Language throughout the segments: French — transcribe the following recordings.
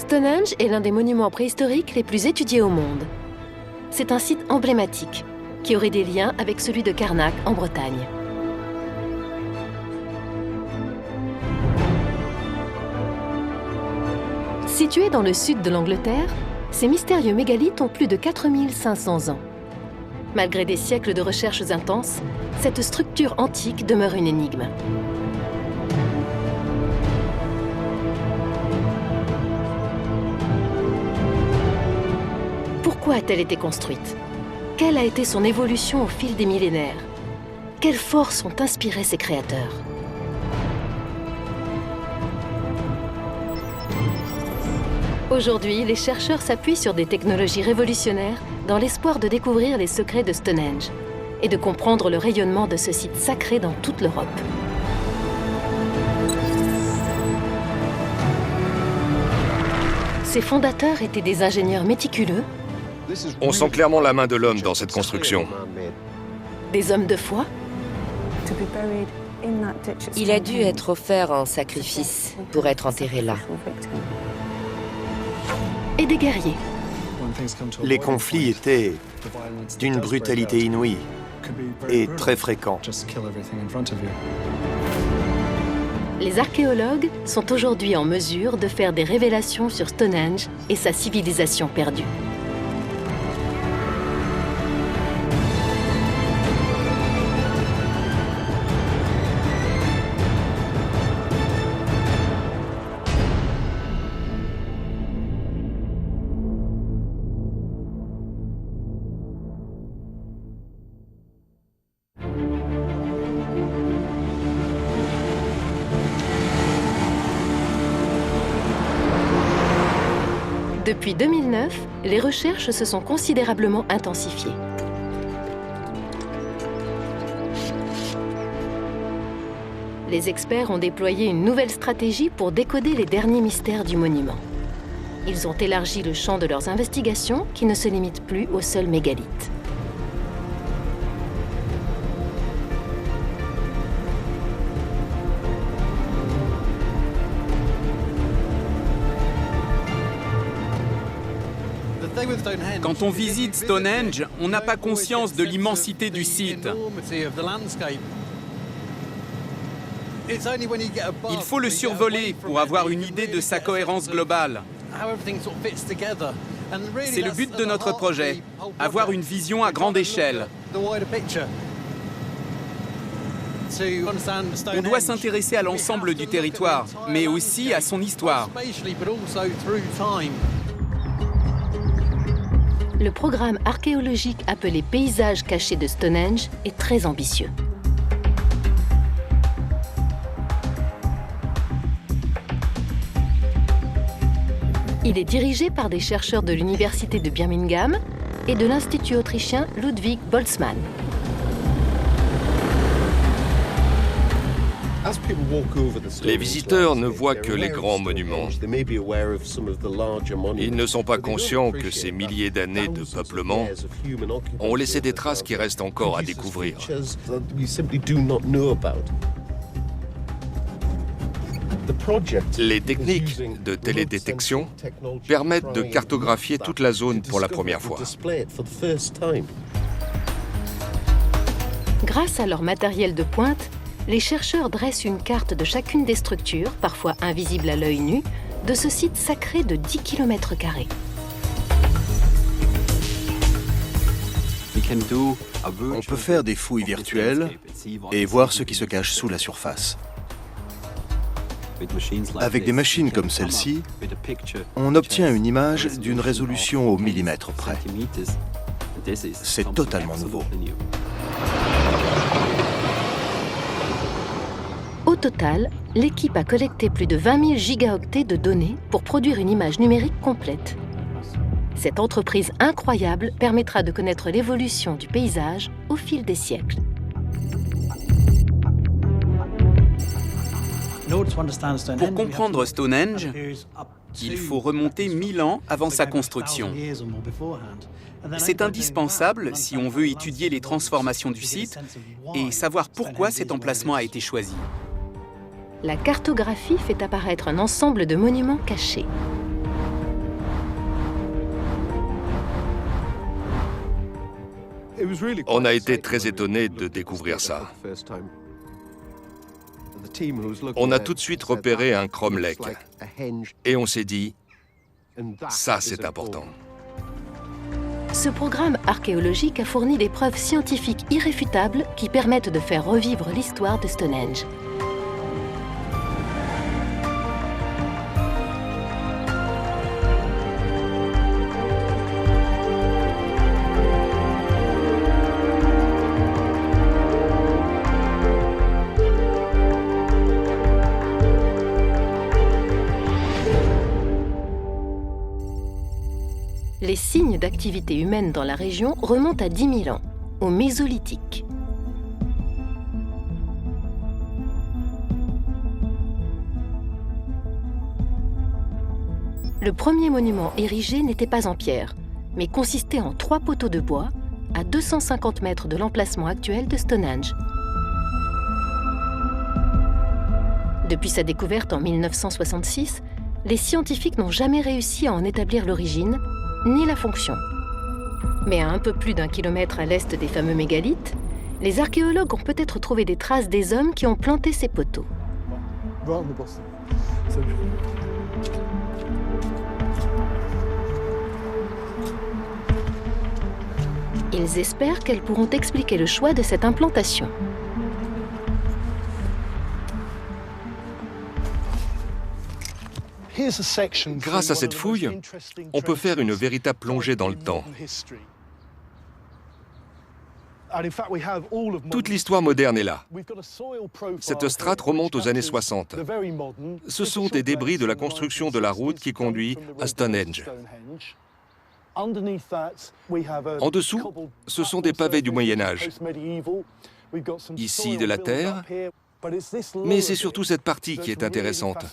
Stonehenge est l'un des monuments préhistoriques les plus étudiés au monde. C'est un site emblématique qui aurait des liens avec celui de Carnac en Bretagne. Situés dans le sud de l'Angleterre, ces mystérieux mégalithes ont plus de 4500 ans. Malgré des siècles de recherches intenses, cette structure antique demeure une énigme. Pourquoi a-t-elle été construite? Quelle a été son évolution au fil des millénaires? Quelles forces ont inspiré ses créateurs? Aujourd'hui, les chercheurs s'appuient sur des technologies révolutionnaires dans l'espoir de découvrir les secrets de Stonehenge et de comprendre le rayonnement de ce site sacré dans toute l'Europe. Ses fondateurs étaient des ingénieurs méticuleux. On sent clairement la main de l'homme dans cette construction. Des hommes de foi. Il a dû être offert en sacrifice pour être enterré là. Et des guerriers. Les conflits étaient d'une brutalité inouïe et très fréquents. Les archéologues sont aujourd'hui en mesure de faire des révélations sur Stonehenge et sa civilisation perdue. Depuis 2009, les recherches se sont considérablement intensifiées. Les experts ont déployé une nouvelle stratégie pour décoder les derniers mystères du monument. Ils ont élargi le champ de leurs investigations qui ne se limitent plus au seul mégalithe. Quand on visite Stonehenge, on n'a pas conscience de l'immensité du site. Il faut le survoler pour avoir une idée de sa cohérence globale. C'est le but de notre projet, avoir une vision à grande échelle. On doit s'intéresser à l'ensemble du territoire, mais aussi à son histoire. Le programme archéologique appelé Paysages cachés de Stonehenge est très ambitieux. Il est dirigé par des chercheurs de l'Université de Birmingham et de l'Institut autrichien Ludwig Boltzmann. Les visiteurs ne voient que les grands monuments. Ils ne sont pas conscients que ces milliers d'années de peuplement ont laissé des traces qui restent encore à découvrir. Les techniques de télédétection permettent de cartographier toute la zone pour la première fois. Grâce à leur matériel de pointe, les chercheurs dressent une carte de chacune des structures, parfois invisibles à l'œil nu, de ce site sacré de 10 km². On peut faire des fouilles virtuelles et voir ce qui se cache sous la surface. Avec des machines comme celle-ci, on obtient une image d'une résolution au millimètre près. C'est totalement nouveau. Au total, l'équipe a collecté plus de 20 000 gigaoctets de données pour produire une image numérique complète. Cette entreprise incroyable permettra de connaître l'évolution du paysage au fil des siècles. Pour comprendre Stonehenge, il faut remonter 1000 ans avant sa construction. C'est indispensable si on veut étudier les transformations du site et savoir pourquoi cet emplacement a été choisi. La cartographie fait apparaître un ensemble de monuments cachés. On a été très étonnés de découvrir ça. On a tout de suite repéré un cromlech et on s'est dit, ça c'est important. Ce programme archéologique a fourni des preuves scientifiques irréfutables qui permettent de faire revivre l'histoire de Stonehenge. Les signes d'activité humaine dans la région remontent à 10 000 ans, au Mésolithique. Le premier monument érigé n'était pas en pierre, mais consistait en 3 poteaux de bois à 250 mètres de l'emplacement actuel de Stonehenge. Depuis sa découverte en 1966, les scientifiques n'ont jamais réussi à en établir l'origine ni la fonction. Mais à un peu plus d'1 kilomètre à l'est des fameux mégalithes, les archéologues ont peut-être trouvé des traces des hommes qui ont planté ces poteaux. Ils espèrent qu'elles pourront expliquer le choix de cette implantation. Grâce à cette fouille, on peut faire une véritable plongée dans le temps. Toute l'histoire moderne est là. Cette strate remonte aux années 60. Ce sont des débris de la construction de la route qui conduit à Stonehenge. En dessous, ce sont des pavés du Moyen-Âge. Ici, de la terre. Mais c'est surtout cette partie qui est intéressante.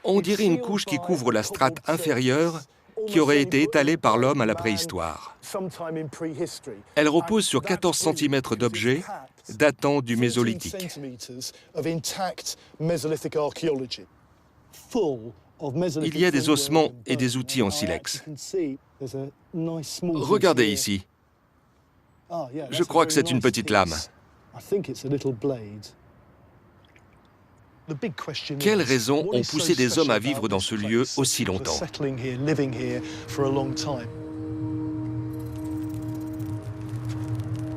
On dirait une couche qui couvre la strate inférieure qui aurait été étalée par l'homme à la préhistoire. Elle repose sur 14 cm d'objets datant du Mésolithique. Il y a des ossements et des outils en silex. Regardez ici. Je crois que c'est une petite lame. Quelles raisons ont poussé des hommes à vivre dans ce lieu aussi longtemps?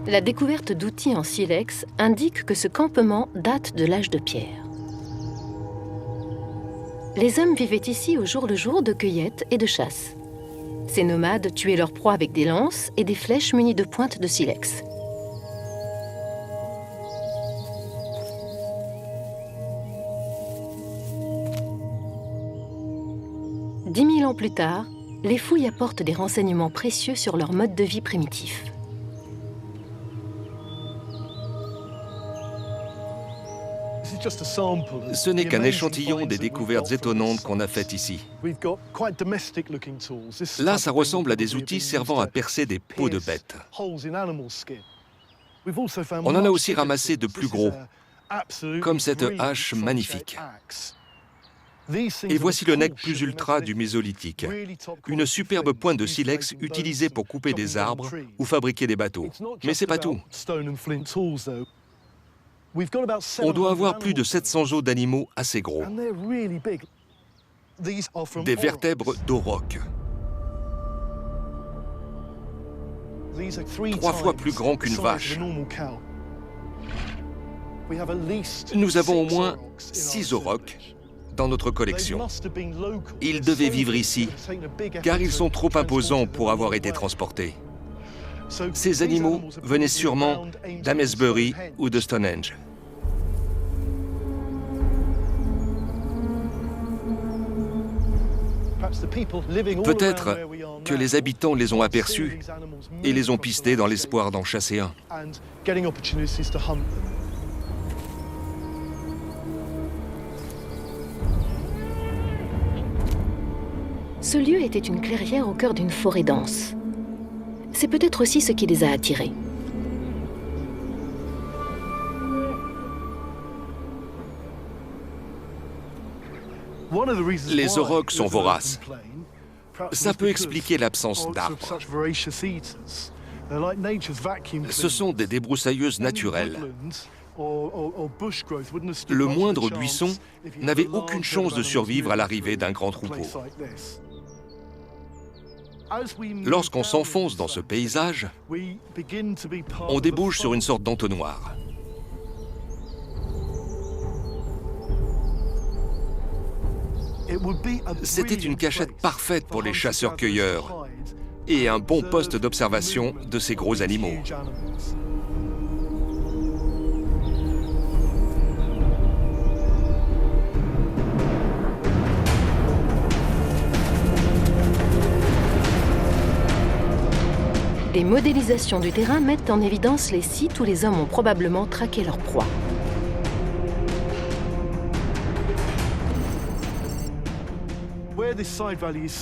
La découverte d'outils en silex indique que ce campement date de l'âge de pierre. Les hommes vivaient ici au jour le jour de cueillette et de chasse. Ces nomades tuaient leurs proies avec des lances et des flèches munies de pointes de silex. Dix 10 000 ans plus tard, les fouilles apportent des renseignements précieux sur leur mode de vie primitif. Ce n'est qu'un échantillon des découvertes étonnantes qu'on a faites ici. Là, ça ressemble à des outils servant à percer des peaux de bêtes. On en a aussi ramassé de plus gros, comme cette hache magnifique. Et voici le nec plus ultra du Mésolithique, une superbe pointe de silex utilisée pour couper des arbres ou fabriquer des bateaux. Mais c'est pas tout. On doit avoir plus de 700 os d'animaux assez gros. Des vertèbres d'aurochs. 3 fois plus grands qu'une vache. Nous avons au moins 6 aurochs dans notre collection. Ils devaient vivre ici, car ils sont trop imposants pour avoir été transportés. Ces animaux venaient sûrement d'Amesbury ou de Stonehenge. Peut-être que les habitants les ont aperçus et les ont pistés dans l'espoir d'en chasser un. Ce lieu était une clairière au cœur d'une forêt dense. C'est peut-être aussi ce qui les a attirés. Les aurochs sont voraces. Ça peut expliquer l'absence d'arbres. Ce sont des débroussailleuses naturelles. Le moindre buisson n'avait aucune chance de survivre à l'arrivée d'un grand troupeau. Lorsqu'on s'enfonce dans ce paysage, on débouche sur une sorte d'entonnoir. C'était une cachette parfaite pour les chasseurs-cueilleurs et un bon poste d'observation de ces gros animaux. Des modélisations du terrain mettent en évidence les sites où les hommes ont probablement traqué leur proie.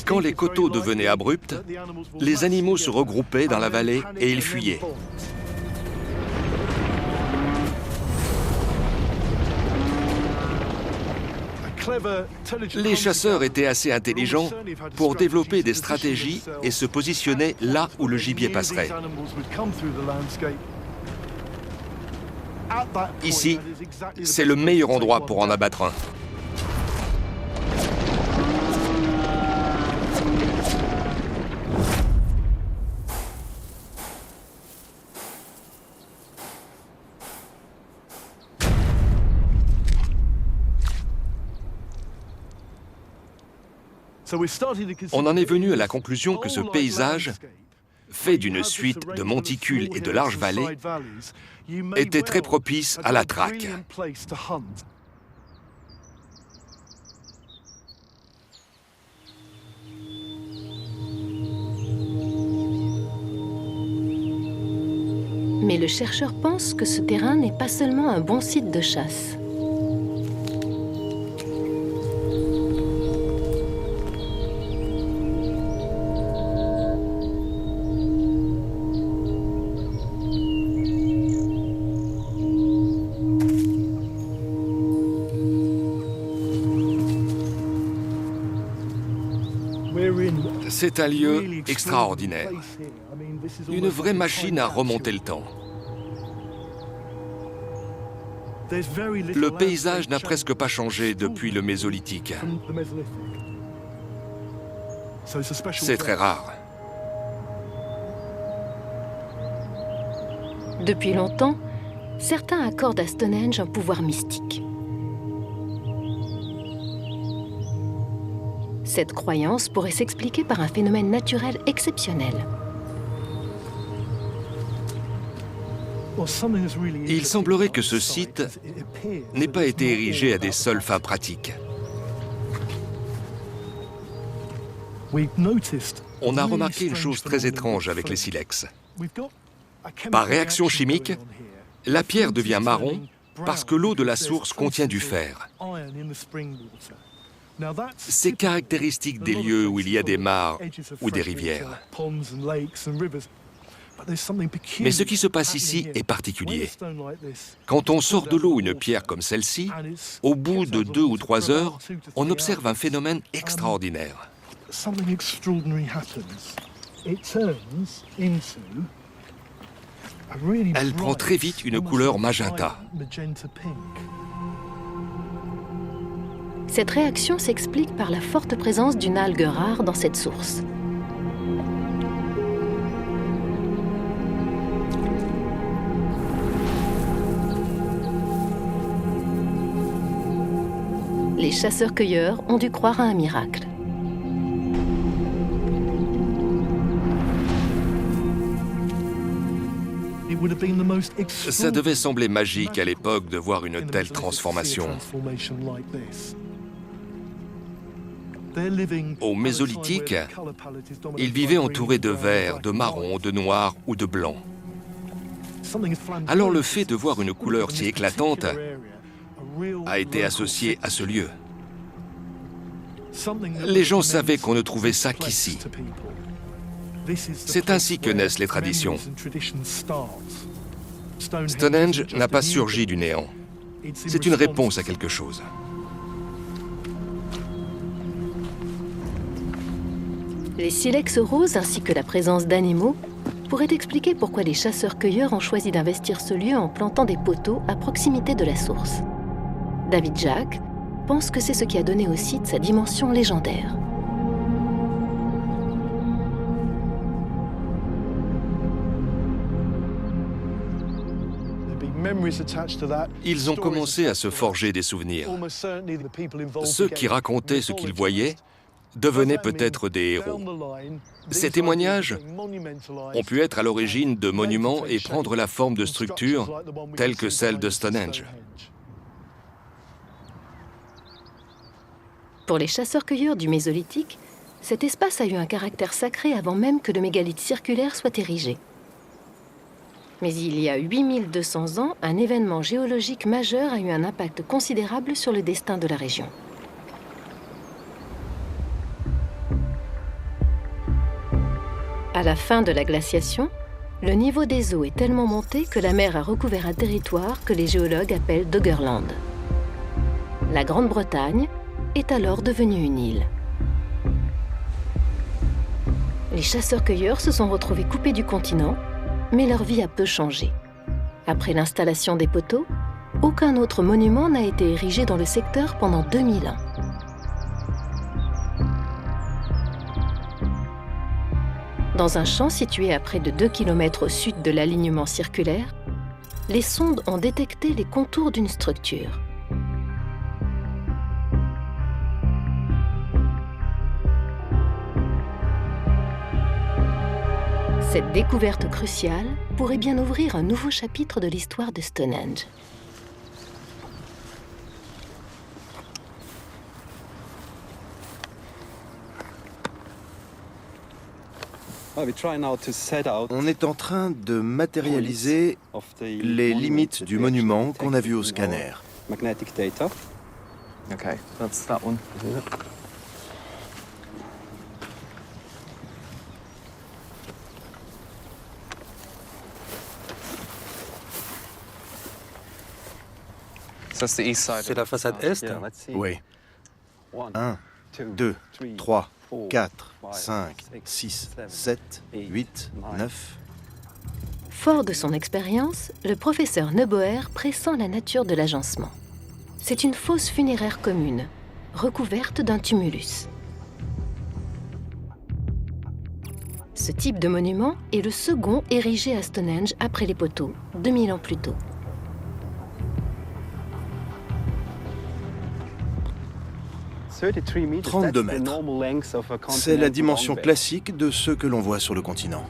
Quand les coteaux devenaient abrupts, les animaux se regroupaient dans la vallée et ils fuyaient. Les chasseurs étaient assez intelligents pour développer des stratégies et se positionner là où le gibier passerait. Ici, c'est le meilleur endroit pour en abattre un. On en est venu à la conclusion que ce paysage, fait d'une suite de monticules et de larges vallées, était très propice à la traque. Mais le chercheur pense que ce terrain n'est pas seulement un bon site de chasse. C'est un lieu extraordinaire. Une vraie machine à remonter le temps. Le paysage n'a presque pas changé depuis le Mésolithique. C'est très rare. Depuis longtemps, certains accordent à Stonehenge un pouvoir mystique. Cette croyance pourrait s'expliquer par un phénomène naturel exceptionnel. Il semblerait que ce site n'ait pas été érigé à des seules fins pratiques. On a remarqué une chose très étrange avec les silex. Par réaction chimique, la pierre devient marron parce que l'eau de la source contient du fer. C'est caractéristique des lieux où il y a des mares ou des rivières. Mais ce qui se passe ici est particulier. Quand on sort de l'eau une pierre comme celle-ci, au bout de 2 ou 3 heures, on observe un phénomène extraordinaire. Elle prend très vite une couleur magenta. Cette réaction s'explique par la forte présence d'une algue rare dans cette source. Les chasseurs-cueilleurs ont dû croire à un miracle. Ça devait sembler magique à l'époque de voir une telle transformation. Au Mésolithique, ils vivaient entourés de vert, de marron, de noir ou de blanc. Alors le fait de voir une couleur si éclatante a été associé à ce lieu. Les gens savaient qu'on ne trouvait ça qu'ici. C'est ainsi que naissent les traditions. Stonehenge n'a pas surgi du néant. C'est une réponse à quelque chose. Les silex roses ainsi que la présence d'animaux pourrait expliquer pourquoi les chasseurs-cueilleurs ont choisi d'investir ce lieu en plantant des poteaux à proximité de la source. David Jack pense que c'est ce qui a donné au site sa dimension légendaire. Ils ont commencé à se forger des souvenirs. Ceux qui racontaient ce qu'ils voyaient devenaient peut-être des héros. Ces témoignages ont pu être à l'origine de monuments et prendre la forme de structures telles que celle de Stonehenge. Pour les chasseurs-cueilleurs du Mésolithique, cet espace a eu un caractère sacré avant même que le mégalithe circulaire soit érigé. Mais il y a 8200 ans, un événement géologique majeur a eu un impact considérable sur le destin de la région. À la fin de la glaciation, le niveau des eaux est tellement monté que la mer a recouvert un territoire que les géologues appellent Doggerland. La Grande-Bretagne est alors devenue une île. Les chasseurs-cueilleurs se sont retrouvés coupés du continent, mais leur vie a peu changé. Après l'installation des poteaux, aucun autre monument n'a été érigé dans le secteur pendant 2000 ans. Dans un champ situé à près de 2 km au sud de l'alignement circulaire, les sondes ont détecté les contours d'une structure. Cette découverte cruciale pourrait bien ouvrir un nouveau chapitre de l'histoire de Stonehenge. On est en train de matérialiser les limites du monument qu'on a vu au scanner. C'est la façade est? Oui. 1, 2, 3, 4, 5, 6, 7, 8, 9. Fort de son expérience, le professeur Neuboer pressent la nature de l'agencement. C'est une fosse funéraire commune, recouverte d'un tumulus. Ce type de monument est le second érigé à Stonehenge après les poteaux, 2000 ans plus tôt. « 32 mètres. C'est la dimension classique de ceux que l'on voit sur le continent.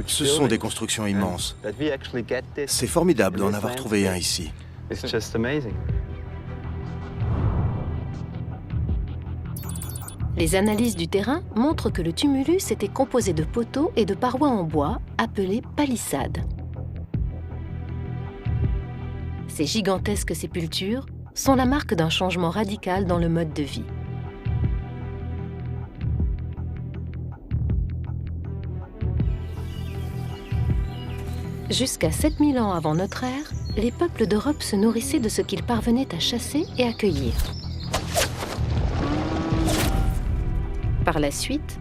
Ce sont des constructions immenses. C'est formidable d'en avoir trouvé un ici. Les analyses du terrain montrent que le tumulus était composé de poteaux et de parois en bois appelées palissades. Ces gigantesques sépultures sont la marque d'un changement radical dans le mode de vie. Jusqu'à 7000 ans avant notre ère, les peuples d'Europe se nourrissaient de ce qu'ils parvenaient à chasser et à cueillir. Par la suite,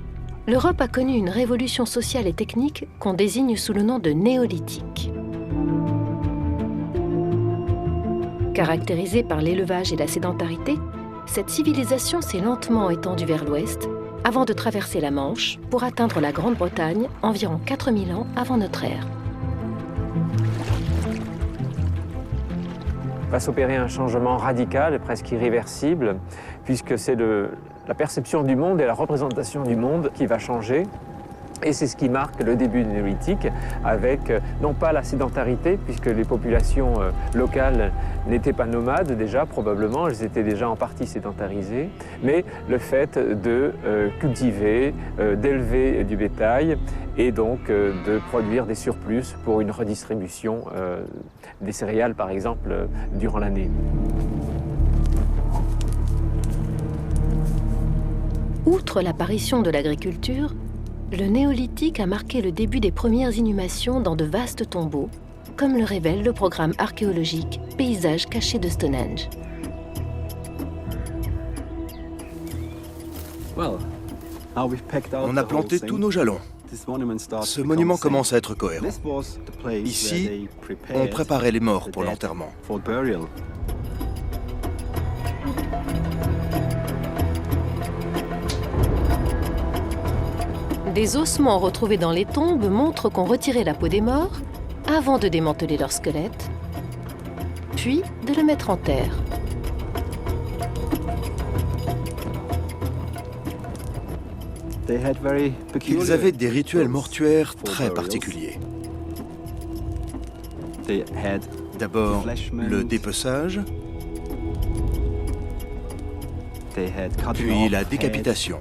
l'Europe a connu une révolution sociale et technique qu'on désigne sous le nom de néolithique. Caractérisée par l'élevage et la sédentarité, cette civilisation s'est lentement étendue vers l'ouest avant de traverser la Manche pour atteindre la Grande-Bretagne environ 4000 ans avant notre ère. Va s'opérer un changement radical, presque irréversible, puisque c'est la perception du monde et la représentation du monde qui va changer. Et c'est ce qui marque le début du néolithique, avec non pas la sédentarité, puisque les populations locales n'étaient pas nomades déjà, probablement, elles étaient déjà en partie sédentarisées, mais le fait de cultiver, d'élever du bétail et donc de produire des surplus pour une redistribution des céréales, par exemple, durant l'année. Outre l'apparition de l'agriculture, le néolithique a marqué le début des premières inhumations dans de vastes tombeaux, comme le révèle le programme archéologique Paysages cachés de Stonehenge. On a planté tous nos jalons. Ce monument commence à être cohérent. Ici, on préparait les morts pour l'enterrement. Des ossements retrouvés dans les tombes montrent qu'on retirait la peau des morts avant de démanteler leur squelette, puis de le mettre en terre. Ils avaient des rituels mortuaires très particuliers. D'abord, le dépeçage, puis la décapitation.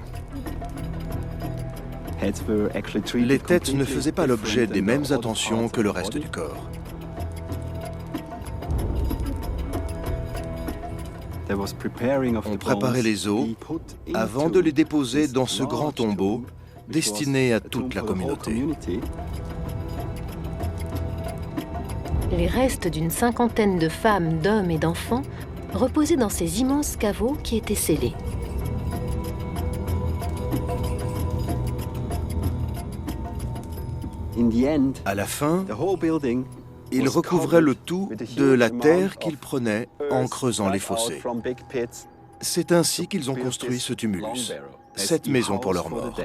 Les têtes ne faisaient pas l'objet des mêmes attentions que le reste du corps. On préparait les os avant de les déposer dans ce grand tombeau destiné à toute la communauté. Les restes d'une cinquantaine de femmes, d'hommes et d'enfants reposaient dans ces immenses caveaux qui étaient scellés. À la fin, ils recouvraient le tout de la terre qu'ils prenaient en creusant les fossés. C'est ainsi qu'ils ont construit ce tumulus, cette maison pour leurs morts.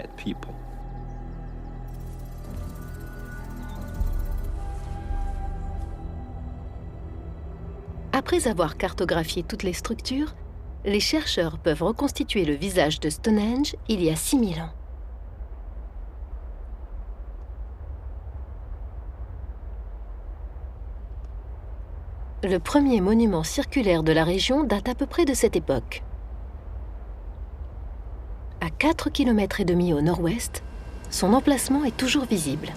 Après avoir cartographié toutes les structures, les chercheurs peuvent reconstituer le visage de Stonehenge il y a 6000 ans. Le premier monument circulaire de la région date à peu près de cette époque. À 4,5 km au nord-ouest, son emplacement est toujours visible.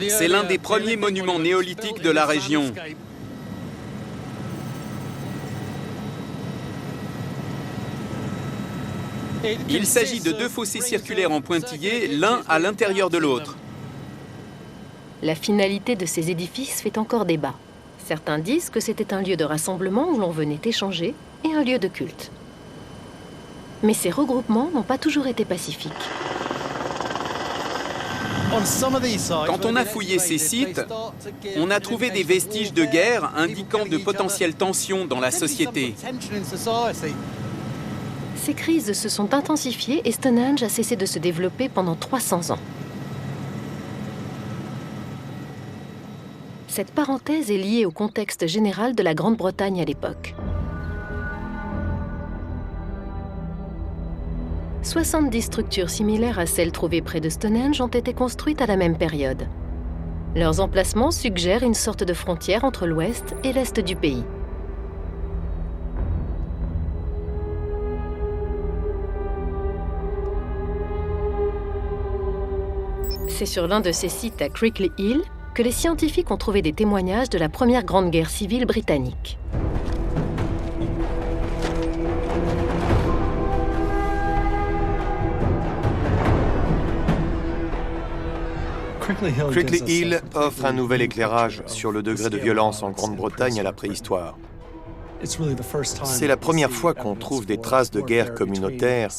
C'est l'un des premiers monuments néolithiques de la région. Il s'agit de deux fossés circulaires en pointillés, l'un à l'intérieur de l'autre. La finalité de ces édifices fait encore débat. Certains disent que c'était un lieu de rassemblement où l'on venait échanger et un lieu de culte. Mais ces regroupements n'ont pas toujours été pacifiques. Quand on a fouillé ces sites, on a trouvé des vestiges de guerre indiquant de potentielles tensions dans la société. Ces crises se sont intensifiées et Stonehenge a cessé de se développer pendant 300 ans. Cette parenthèse est liée au contexte général de la Grande-Bretagne à l'époque. 70 structures similaires à celles trouvées près de Stonehenge ont été construites à la même période. Leurs emplacements suggèrent une sorte de frontière entre l'ouest et l'est du pays. C'est sur l'un de ces sites à Crickley Hill que les scientifiques ont trouvé des témoignages de la première grande guerre civile britannique. Crickley Hill offre un nouvel éclairage sur le degré de violence en Grande-Bretagne à la préhistoire. C'est la première fois qu'on trouve des traces de guerre communautaire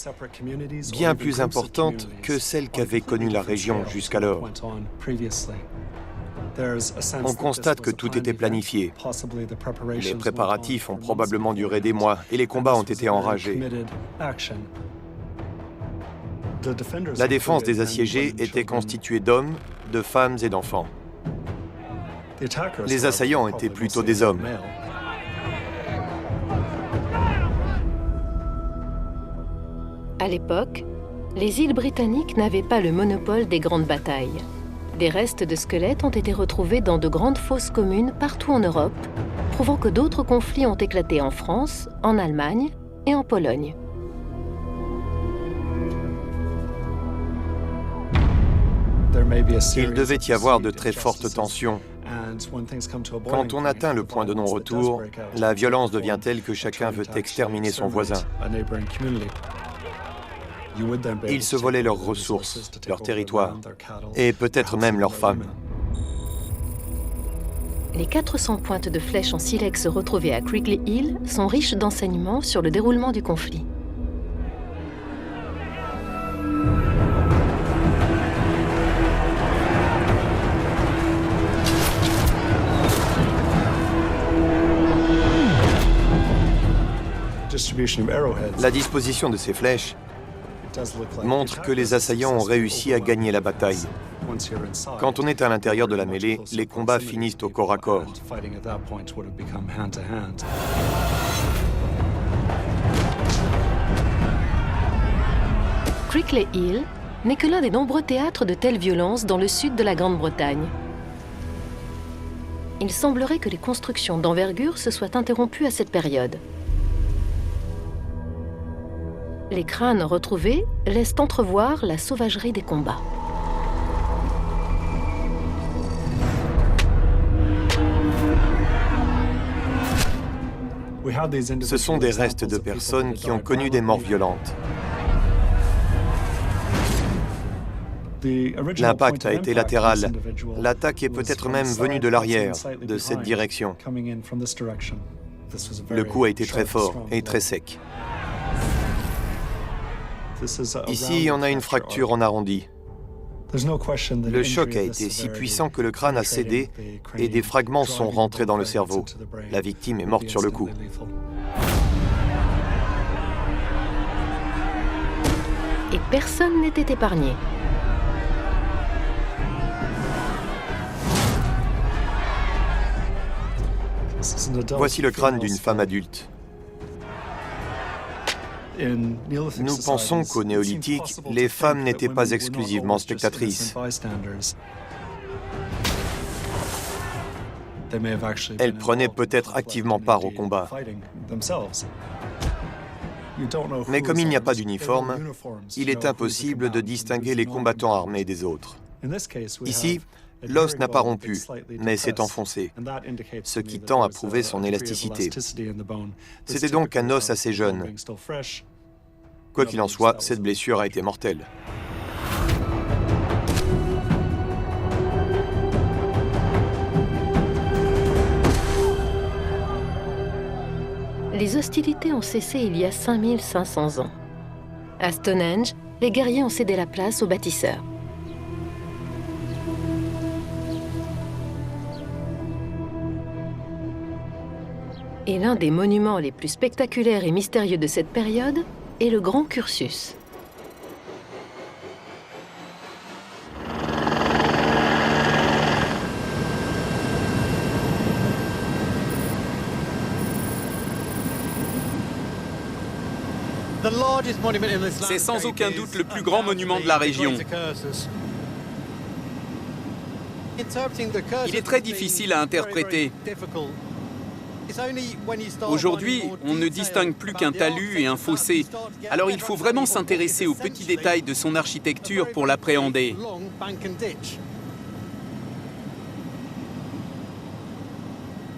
bien plus importantes que celles qu'avait connues la région jusqu'alors. On constate que tout était planifié. Les préparatifs ont probablement duré des mois et les combats ont été enragés. La défense des assiégés était constituée d'hommes, de femmes et d'enfants. Les assaillants étaient plutôt des hommes. À l'époque, les îles britanniques n'avaient pas le monopole des grandes batailles. Des restes de squelettes ont été retrouvés dans de grandes fosses communes partout en Europe, prouvant que d'autres conflits ont éclaté en France, en Allemagne et en Pologne. Il devait y avoir de très fortes tensions. Quand on atteint le point de non-retour, la violence devient telle que chacun veut exterminer son voisin. Ils se volaient leurs ressources, leur territoire, et peut-être même leurs femmes. Les 400 pointes de flèches en silex retrouvées à Crickley Hill sont riches d'enseignements sur le déroulement du conflit. La disposition de ces flèches montre que les assaillants ont réussi à gagner la bataille. Quand on est à l'intérieur de la mêlée, les combats finissent au corps à corps. Crickley Hill n'est que l'un des nombreux théâtres de telles violences dans le sud de la Grande-Bretagne. Il semblerait que les constructions d'envergure se soient interrompues à cette période. Les crânes retrouvés laissent entrevoir la sauvagerie des combats. Ce sont des restes de personnes qui ont connu des morts violentes. L'impact a été latéral. L'attaque est peut-être même venue de l'arrière, de cette direction. Le coup a été très fort et très sec. Ici, on a une fracture en arrondi. Le choc a été si puissant que le crâne a cédé et des fragments sont rentrés dans le cerveau. La victime est morte sur le coup. Et personne n'était épargné. Voici le crâne d'une femme adulte. Nous pensons qu'au néolithique, les femmes n'étaient pas exclusivement spectatrices. Elles prenaient peut-être activement part au combat. Mais comme il n'y a pas d'uniforme, il est impossible de distinguer les combattants armés des autres. Ici, l'os n'a pas rompu, mais s'est enfoncé, ce qui tend à prouver son élasticité. C'était donc un os assez jeune. Quoi qu'il en soit, cette blessure a été mortelle. Les hostilités ont cessé il y a 5500 ans. À Stonehenge, les guerriers ont cédé la place aux bâtisseurs. Et l'un des monuments les plus spectaculaires et mystérieux de cette période est le Grand Cursus. C'est sans aucun doute le plus grand monument de la région. Il est très difficile à interpréter. Aujourd'hui, on ne distingue plus qu'un talus et un fossé, alors il faut vraiment s'intéresser aux petits détails de son architecture pour l'appréhender.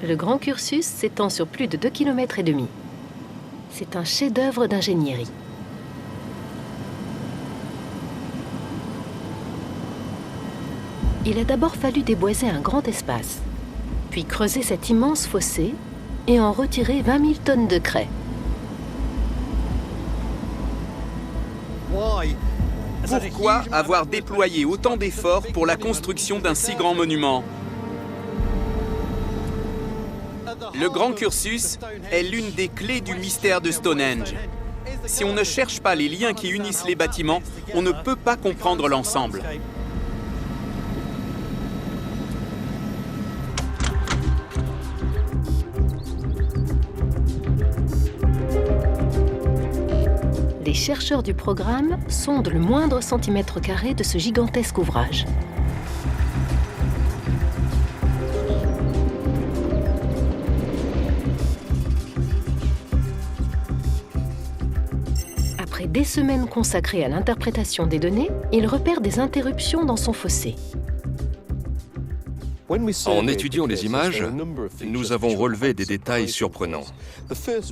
Le Grand Cursus s'étend sur plus de 2,5 km. C'est un chef-d'œuvre d'ingénierie. Il a d'abord fallu déboiser un grand espace, puis creuser cet immense fossé et en retirer 20 000 tonnes de craie. Pourquoi avoir déployé autant d'efforts pour la construction d'un si grand monument? Le Grand Cursus est l'une des clés du mystère de Stonehenge. Si on ne cherche pas les liens qui unissent les bâtiments, on ne peut pas comprendre l'ensemble. Les chercheurs du programme sondent le moindre centimètre carré de ce gigantesque ouvrage. Après des semaines consacrées à l'interprétation des données, ils repèrent des interruptions dans son fossé. En étudiant les images, nous avons relevé des détails surprenants,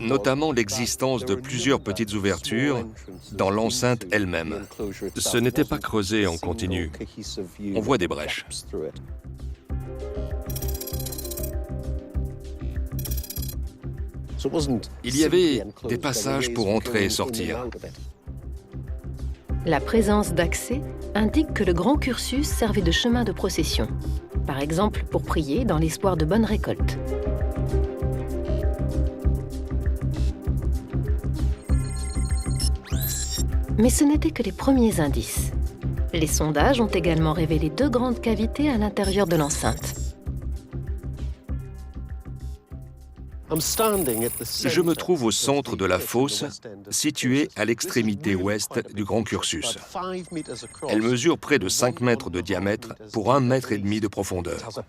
notamment l'existence de plusieurs petites ouvertures dans l'enceinte elle-même. Ce n'était pas creusé en continu. On voit des brèches. Il y avait des passages pour entrer et sortir. La présence d'accès indique que le grand cursus servait de chemin de procession, par exemple pour prier dans l'espoir de bonnes récoltes. Mais ce n'étaient que les premiers indices. Les sondages ont également révélé 2 grandes cavités à l'intérieur de l'enceinte. Je me trouve au centre de la fosse, située à l'extrémité ouest du grand cursus. Elle mesure près de 5 mètres de diamètre pour 1,5 mètre de profondeur.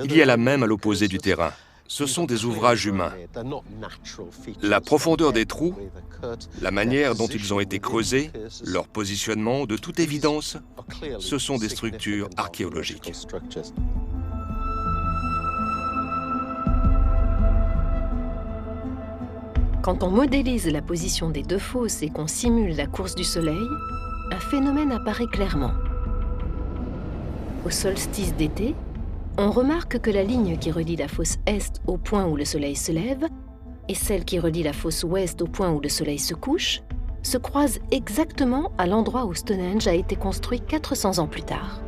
Il y a la même à l'opposé du terrain. Ce sont des ouvrages humains. La profondeur des trous, la manière dont ils ont été creusés, leur positionnement, de toute évidence, ce sont des structures archéologiques. Quand on modélise la position des 2 fosses et qu'on simule la course du Soleil, un phénomène apparaît clairement. Au solstice d'été, on remarque que la ligne qui relie la fosse Est au point où le Soleil se lève et celle qui relie la fosse Ouest au point où le Soleil se couche se croisent exactement à l'endroit où Stonehenge a été construit 400 ans plus tard.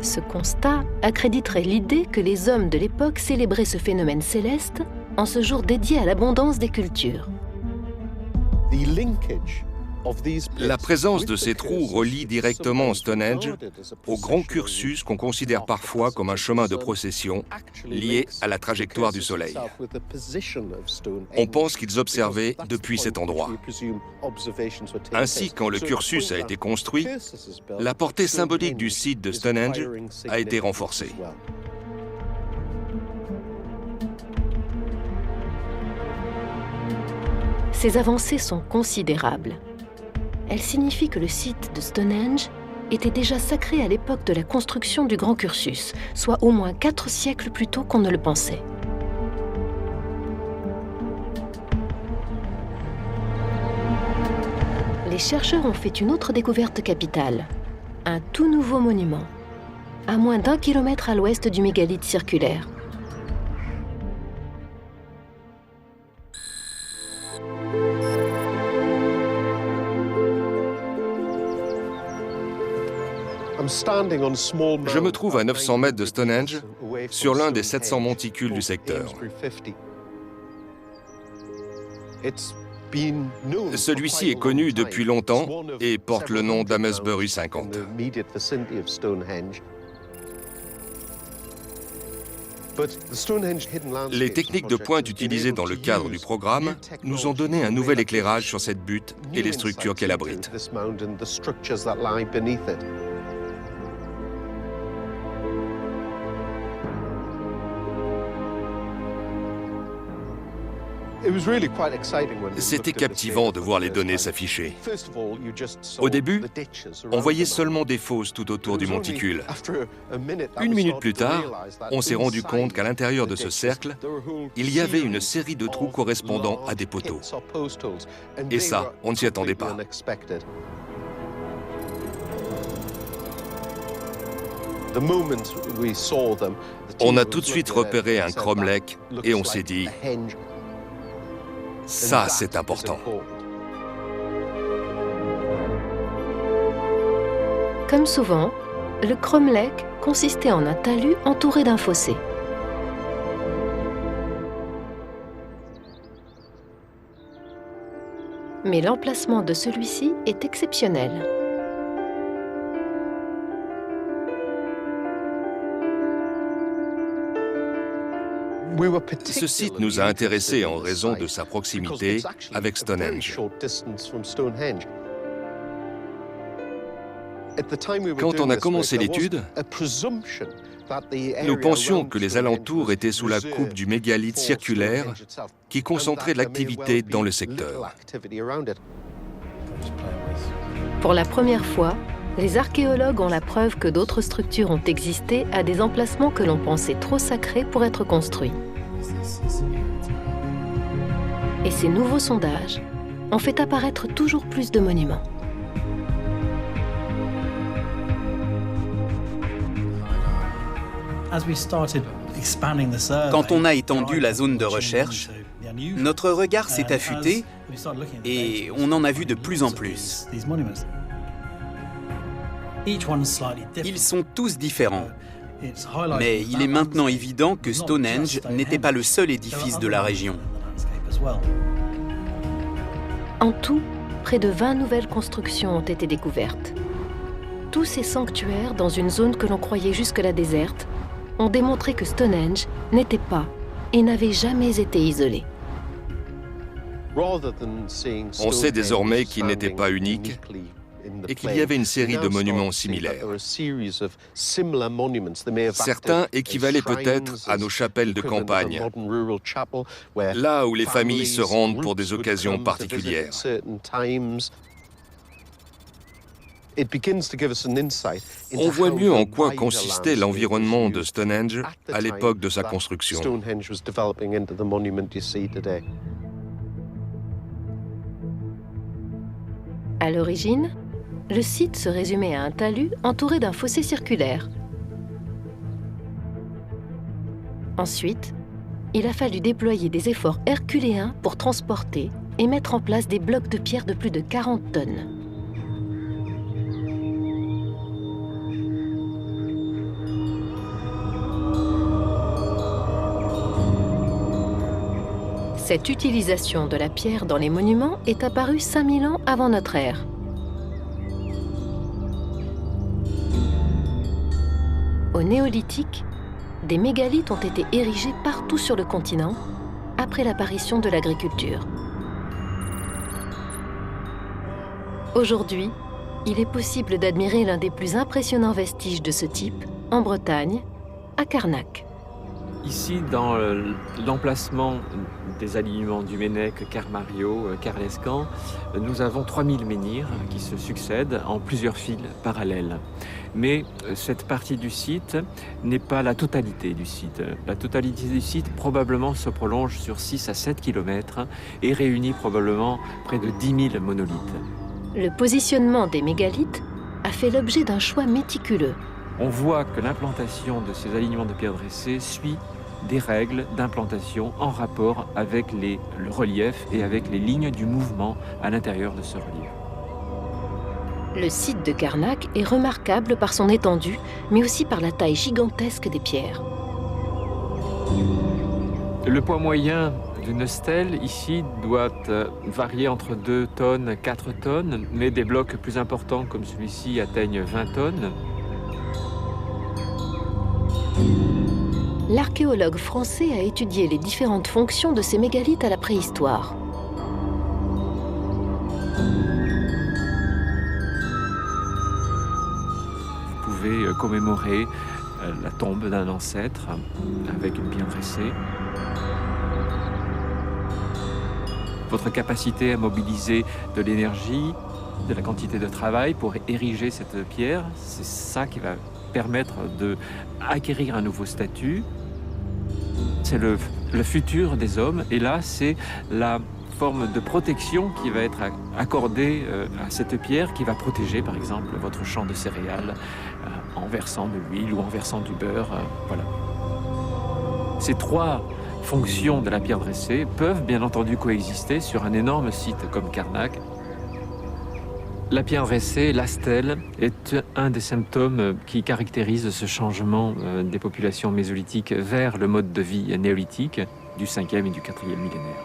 Ce constat accréditerait l'idée que les hommes de l'époque célébraient ce phénomène céleste en ce jour dédié à l'abondance des cultures. La présence de ces trous relie directement Stonehenge au grand cursus qu'on considère parfois comme un chemin de procession lié à la trajectoire du Soleil. On pense qu'ils observaient depuis cet endroit. Ainsi, quand le cursus a été construit, la portée symbolique du site de Stonehenge a été renforcée. Ces avancées sont considérables. Elles signifient que le site de Stonehenge était déjà sacré à l'époque de la construction du Grand Cursus, soit au moins 4 siècles plus tôt qu'on ne le pensait. Les chercheurs ont fait une autre découverte capitale, un tout nouveau monument, à moins d'1 kilomètre à l'ouest du mégalithe circulaire. Je me trouve à 900 mètres de Stonehenge, sur l'un des 700 monticules du secteur. Celui-ci est connu depuis longtemps et porte le nom d'Amesbury 50. Les techniques de pointe utilisées dans le cadre du programme nous ont donné un nouvel éclairage sur cette butte et les structures qu'elle abrite. C'était captivant de voir les données s'afficher. Au début, on voyait seulement des fosses tout autour du monticule. 1 minute plus tard, on s'est rendu compte qu'à l'intérieur de ce cercle, il y avait une série de trous correspondant à des poteaux. Et ça, on ne s'y attendait pas. On a tout de suite repéré un cromlech et on s'est dit: ça, c'est important. Comme souvent, le cromlech consistait en un talus entouré d'un fossé. Mais l'emplacement de celui-ci est exceptionnel. Ce site nous a intéressés en raison de sa proximité avec Stonehenge. Quand on a commencé l'étude, nous pensions que les alentours étaient sous la coupe du mégalithe circulaire qui concentrait l'activité dans le secteur. Pour la première fois, les archéologues ont la preuve que d'autres structures ont existé à des emplacements que l'on pensait trop sacrés pour être construits. Et ces nouveaux sondages ont fait apparaître toujours plus de monuments. Quand on a étendu la zone de recherche, notre regard s'est affûté et on en a vu de plus en plus. Ils sont tous différents, mais il est maintenant évident que Stonehenge n'était pas le seul édifice de la région. En tout, près de 20 nouvelles constructions ont été découvertes. Tous ces sanctuaires, dans une zone que l'on croyait jusque-là déserte, ont démontré que Stonehenge n'était pas et n'avait jamais été isolé. On sait désormais qu'il n'était pas unique et qu'il y avait une série de monuments similaires. Certains équivalaient peut-être à nos chapelles de campagne, là où les familles se rendent pour des occasions particulières. On voit mieux en quoi consistait l'environnement de Stonehenge à l'époque de sa construction. À l'origine, le site se résumait à un talus entouré d'un fossé circulaire. Ensuite, il a fallu déployer des efforts herculéens pour transporter et mettre en place des blocs de pierre de plus de 40 tonnes. Cette utilisation de la pierre dans les monuments est apparue 5000 ans avant notre ère. Au Néolithique, des mégalithes ont été érigés partout sur le continent après l'apparition de l'agriculture. Aujourd'hui, il est possible d'admirer l'un des plus impressionnants vestiges de ce type en Bretagne, à Carnac. Ici, dans l'emplacement des alignements du Mennec, Carmario, Carlescan, nous avons 3000 menhirs qui se succèdent en plusieurs files parallèles. Mais cette partie du site n'est pas la totalité du site. La totalité du site probablement se prolonge sur 6 à 7 km et réunit probablement près de 10 000 monolithes. Le positionnement des mégalithes a fait l'objet d'un choix méticuleux. On voit que l'implantation de ces alignements de pierres dressées suit des règles d'implantation en rapport avec le relief et avec les lignes du mouvement à l'intérieur de ce relief. Le site de Carnac est remarquable par son étendue, mais aussi par la taille gigantesque des pierres. Le poids moyen d'une stèle ici doit varier entre 2 tonnes, 4 tonnes, mais des blocs plus importants comme celui-ci atteignent 20 tonnes. L'archéologue français a étudié les différentes fonctions de ces mégalithes à la préhistoire. Vous pouvez commémorer la tombe d'un ancêtre avec une pierre dressée. Votre capacité à mobiliser de l'énergie, de la quantité de travail pour ériger cette pierre, c'est ça qui va permettre d'acquérir un nouveau statut. C'est le futur des hommes, et là, c'est la forme de protection qui va être accordée à cette pierre qui va protéger, par exemple, votre champ de céréales en versant de l'huile ou en versant du beurre. Voilà. Ces 3 fonctions de la pierre dressée peuvent bien entendu coexister sur un énorme site comme Carnac. La pierre dressée, la stèle, est un des symptômes qui caractérisent ce changement des populations mésolithiques vers le mode de vie néolithique du 5e et du 4e millénaire.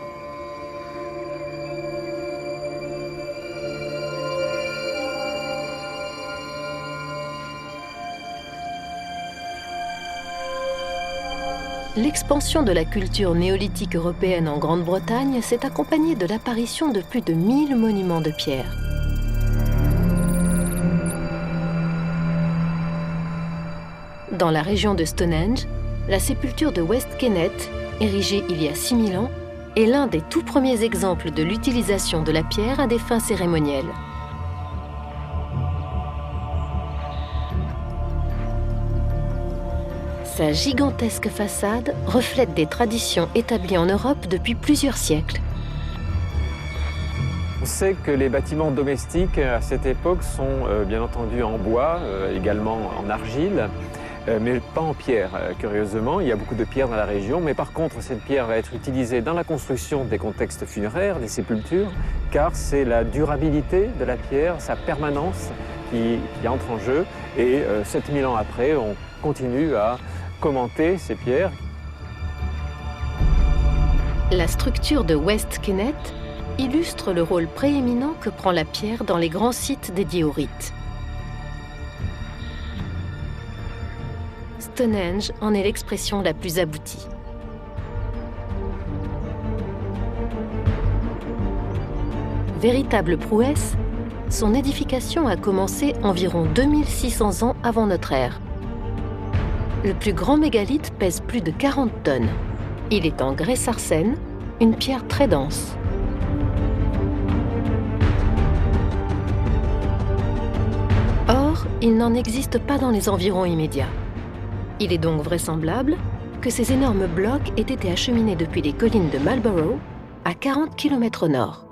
L'expansion de la culture néolithique européenne en Grande-Bretagne s'est accompagnée de l'apparition de plus de 1000 monuments de pierre. Dans la région de Stonehenge, la sépulture de West Kennet, érigée il y a 6000 ans, est l'un des tout premiers exemples de l'utilisation de la pierre à des fins cérémonielles. Sa gigantesque façade reflète des traditions établies en Europe depuis plusieurs siècles. On sait que les bâtiments domestiques à cette époque sont bien entendu en bois, également en argile. mais pas en pierre. Curieusement, il y a beaucoup de pierres dans la région, mais par contre, cette pierre va être utilisée dans la construction des contextes funéraires, des sépultures, car c'est la durabilité de la pierre, sa permanence qui entre en jeu. Et 7000 ans après, on continue à commenter ces pierres. La structure de West Kennet illustre le rôle prééminent que prend la pierre dans les grands sites dédiés aux rites. Stonehenge en est l'expression la plus aboutie. Véritable prouesse, son édification a commencé environ 2600 ans avant notre ère. Le plus grand mégalithe pèse plus de 40 tonnes. Il est en grès sarcène, une pierre très dense. Or, il n'en existe pas dans les environs immédiats. Il est donc vraisemblable que ces énormes blocs aient été acheminés depuis les collines de Marlborough, à 40 km au nord.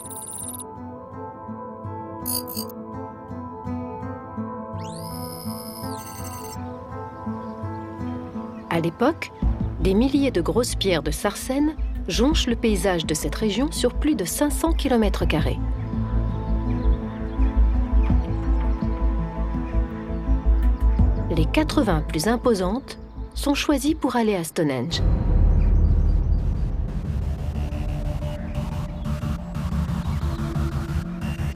À l'époque, des milliers de grosses pierres de sarcène jonchent le paysage de cette région sur plus de 500 km². Les 80 plus imposantes sont choisies pour aller à Stonehenge.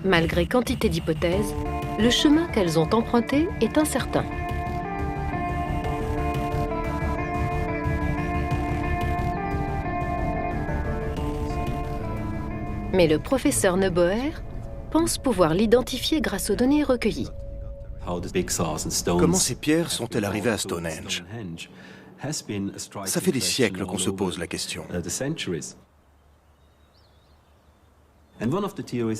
Malgré quantité d'hypothèses, le chemin qu'elles ont emprunté est incertain. Mais le professeur Neuboer pense pouvoir l'identifier grâce aux données recueillies. Comment ces pierres sont-elles arrivées à Stonehenge? Ça fait des siècles qu'on se pose la question.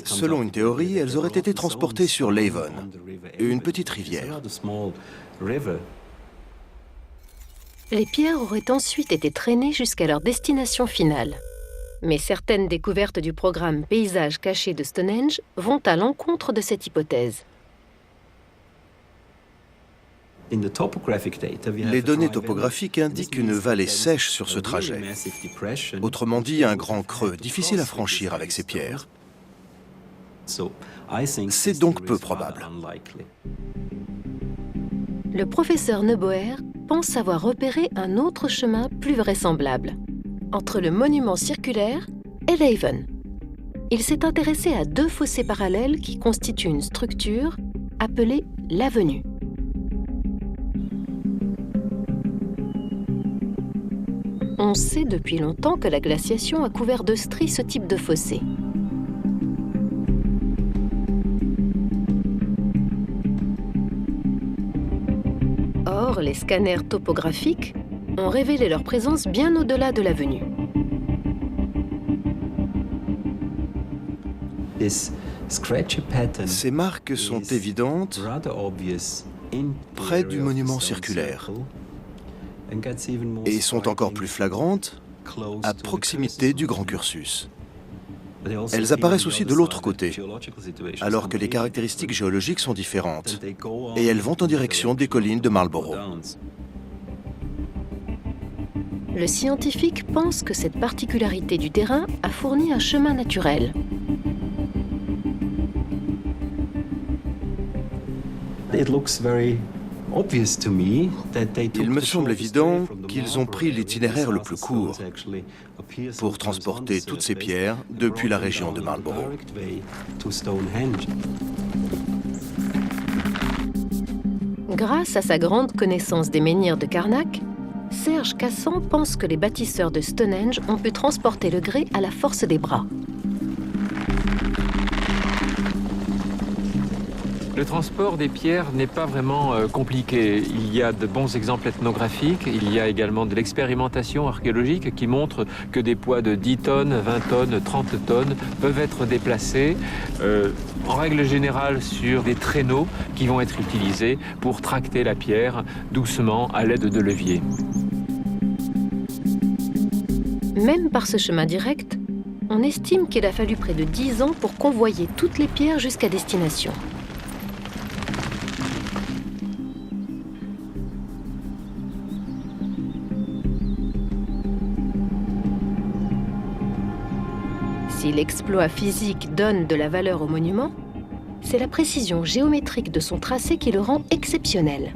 Selon une théorie, elles auraient été transportées sur l'Avon, une petite rivière. Les pierres auraient ensuite été traînées jusqu'à leur destination finale. Mais certaines découvertes du programme Paysages cachés de Stonehenge vont à l'encontre de cette hypothèse. Les données topographiques indiquent une vallée sèche sur ce trajet. Autrement dit, un grand creux, difficile à franchir avec ces pierres. C'est donc peu probable. Le professeur Neuboer pense avoir repéré un autre chemin plus vraisemblable, entre le monument circulaire et l'Avon. Il s'est intéressé à deux fossés parallèles qui constituent une structure appelée l'avenue. On sait depuis longtemps que la glaciation a couvert de stries ce type de fossé. Or, les scanners topographiques ont révélé leur présence bien au-delà de l'avenue. Ces marques sont évidentes près du monument circulaire et sont encore plus flagrantes à proximité du Grand Cursus. Elles apparaissent aussi de l'autre côté, alors que les caractéristiques géologiques sont différentes, et elles vont en direction des collines de Marlborough. Le scientifique pense que cette particularité du terrain a fourni un chemin naturel. Il me semble évident qu'ils ont pris l'itinéraire le plus court pour transporter toutes ces pierres depuis la région de Marlborough. Grâce à sa grande connaissance des menhirs de Carnac, Serge Cassan pense que les bâtisseurs de Stonehenge ont pu transporter le grès à la force des bras. Le transport des pierres n'est pas vraiment compliqué. Il y a de bons exemples ethnographiques, il y a également de l'expérimentation archéologique qui montre que des poids de 10 tonnes, 20 tonnes, 30 tonnes peuvent être déplacés en règle générale sur des traîneaux qui vont être utilisés pour tracter la pierre doucement à l'aide de leviers. Même par ce chemin direct, on estime qu'il a fallu près de 10 ans pour convoyer toutes les pierres jusqu'à destination. si l'exploit physique donne de la valeur au monument, c'est la précision géométrique de son tracé qui le rend exceptionnel.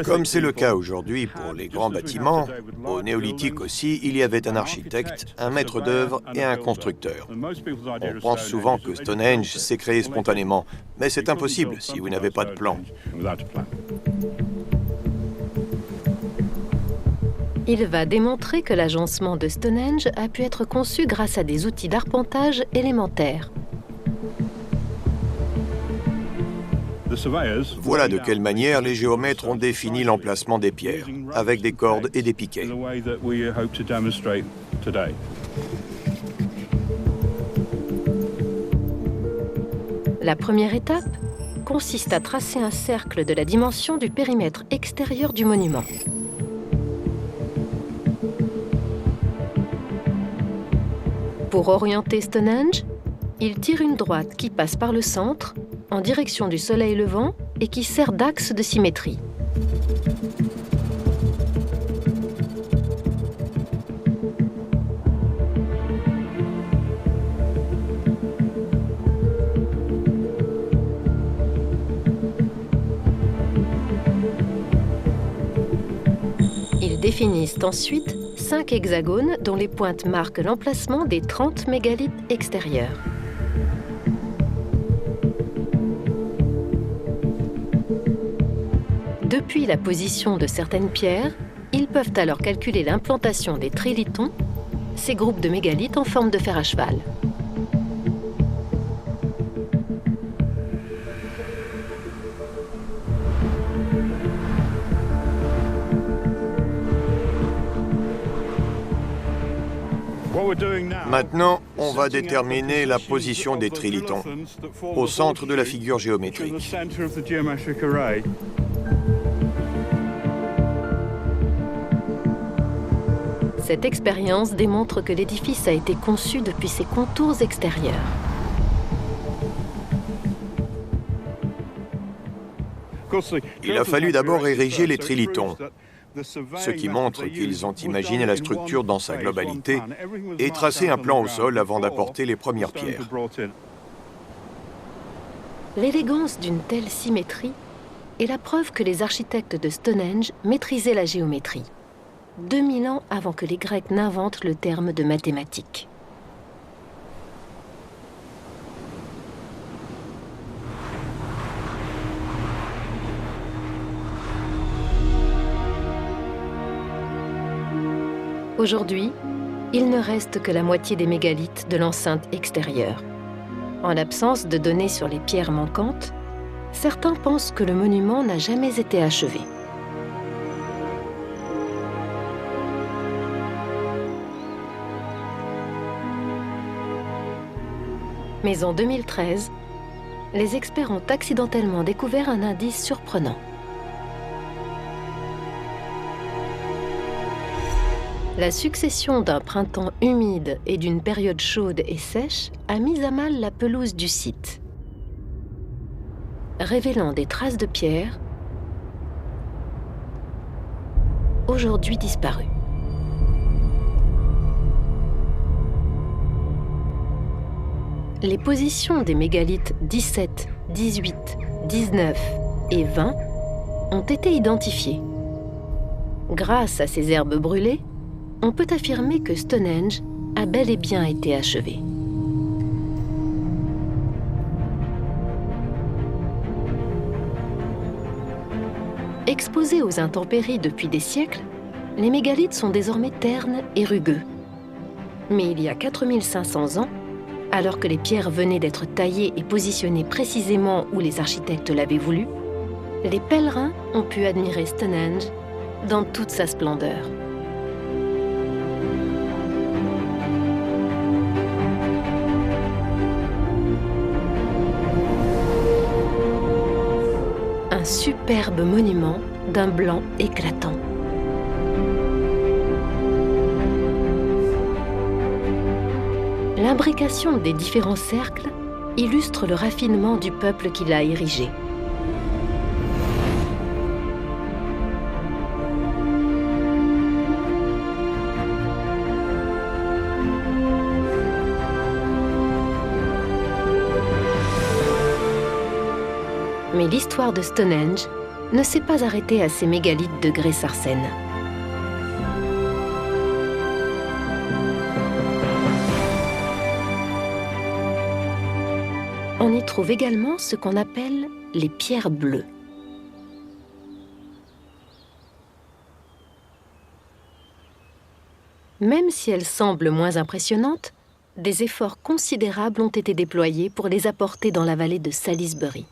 Comme c'est le cas aujourd'hui pour les grands bâtiments, au néolithique aussi, il y avait un architecte, un maître d'œuvre et un constructeur. On pense souvent que Stonehenge s'est créé spontanément, mais c'est impossible si vous n'avez pas de plan. Il va démontrer que l'agencement de Stonehenge a pu être conçu grâce à des outils d'arpentage élémentaires. Voilà de quelle manière les géomètres ont défini l'emplacement des pierres, avec des cordes et des piquets. La première étape consiste à tracer un cercle de la dimension du périmètre extérieur du monument. Pour orienter Stonehenge, il tire une droite qui passe par le centre, en direction du soleil levant et qui sert d'axe de symétrie. Ils définissent ensuite 5 hexagones dont les pointes marquent l'emplacement des 30 mégalithes extérieurs. Depuis la position de certaines pierres, ils peuvent alors calculer l'implantation des trilithons, ces groupes de mégalithes en forme de fer à cheval. Maintenant, on va déterminer la position des trilithons, au centre de la figure géométrique. Cette expérience démontre que l'édifice a été conçu depuis ses contours extérieurs. Il a fallu d'abord ériger les trilithons, ce qui montre qu'ils ont imaginé la structure dans sa globalité et tracé un plan au sol avant d'apporter les premières pierres. L'élégance d'une telle symétrie est la preuve que les architectes de Stonehenge maîtrisaient la géométrie, 2000 ans avant que les Grecs n'inventent le terme de mathématiques. Aujourd'hui, il ne reste que la moitié des mégalithes de l'enceinte extérieure. En l'absence de données sur les pierres manquantes, certains pensent que le monument n'a jamais été achevé. Mais en 2013, les experts ont accidentellement découvert un indice surprenant. La succession d'un printemps humide et d'une période chaude et sèche a mis à mal la pelouse du site, révélant des traces de pierre aujourd'hui disparues. Les positions des mégalithes 17, 18, 19 et 20 ont été identifiées. Grâce à ces herbes brûlées, on peut affirmer que Stonehenge a bel et bien été achevé. Exposés aux intempéries depuis des siècles, les mégalithes sont désormais ternes et rugueux. Mais il y a 4500 ans, alors que les pierres venaient d'être taillées et positionnées précisément où les architectes l'avaient voulu, les pèlerins ont pu admirer Stonehenge dans toute sa splendeur. Un superbe monument d'un blanc éclatant. L'imbrication des différents cercles illustre le raffinement du peuple qui l'a érigé. Mais l'histoire de Stonehenge ne s'est pas arrêtée à ces mégalithes de grès sarsen. On y trouve également ce qu'on appelle les pierres bleues. Même si elles semblent moins impressionnantes, des efforts considérables ont été déployés pour les apporter dans la vallée de Salisbury.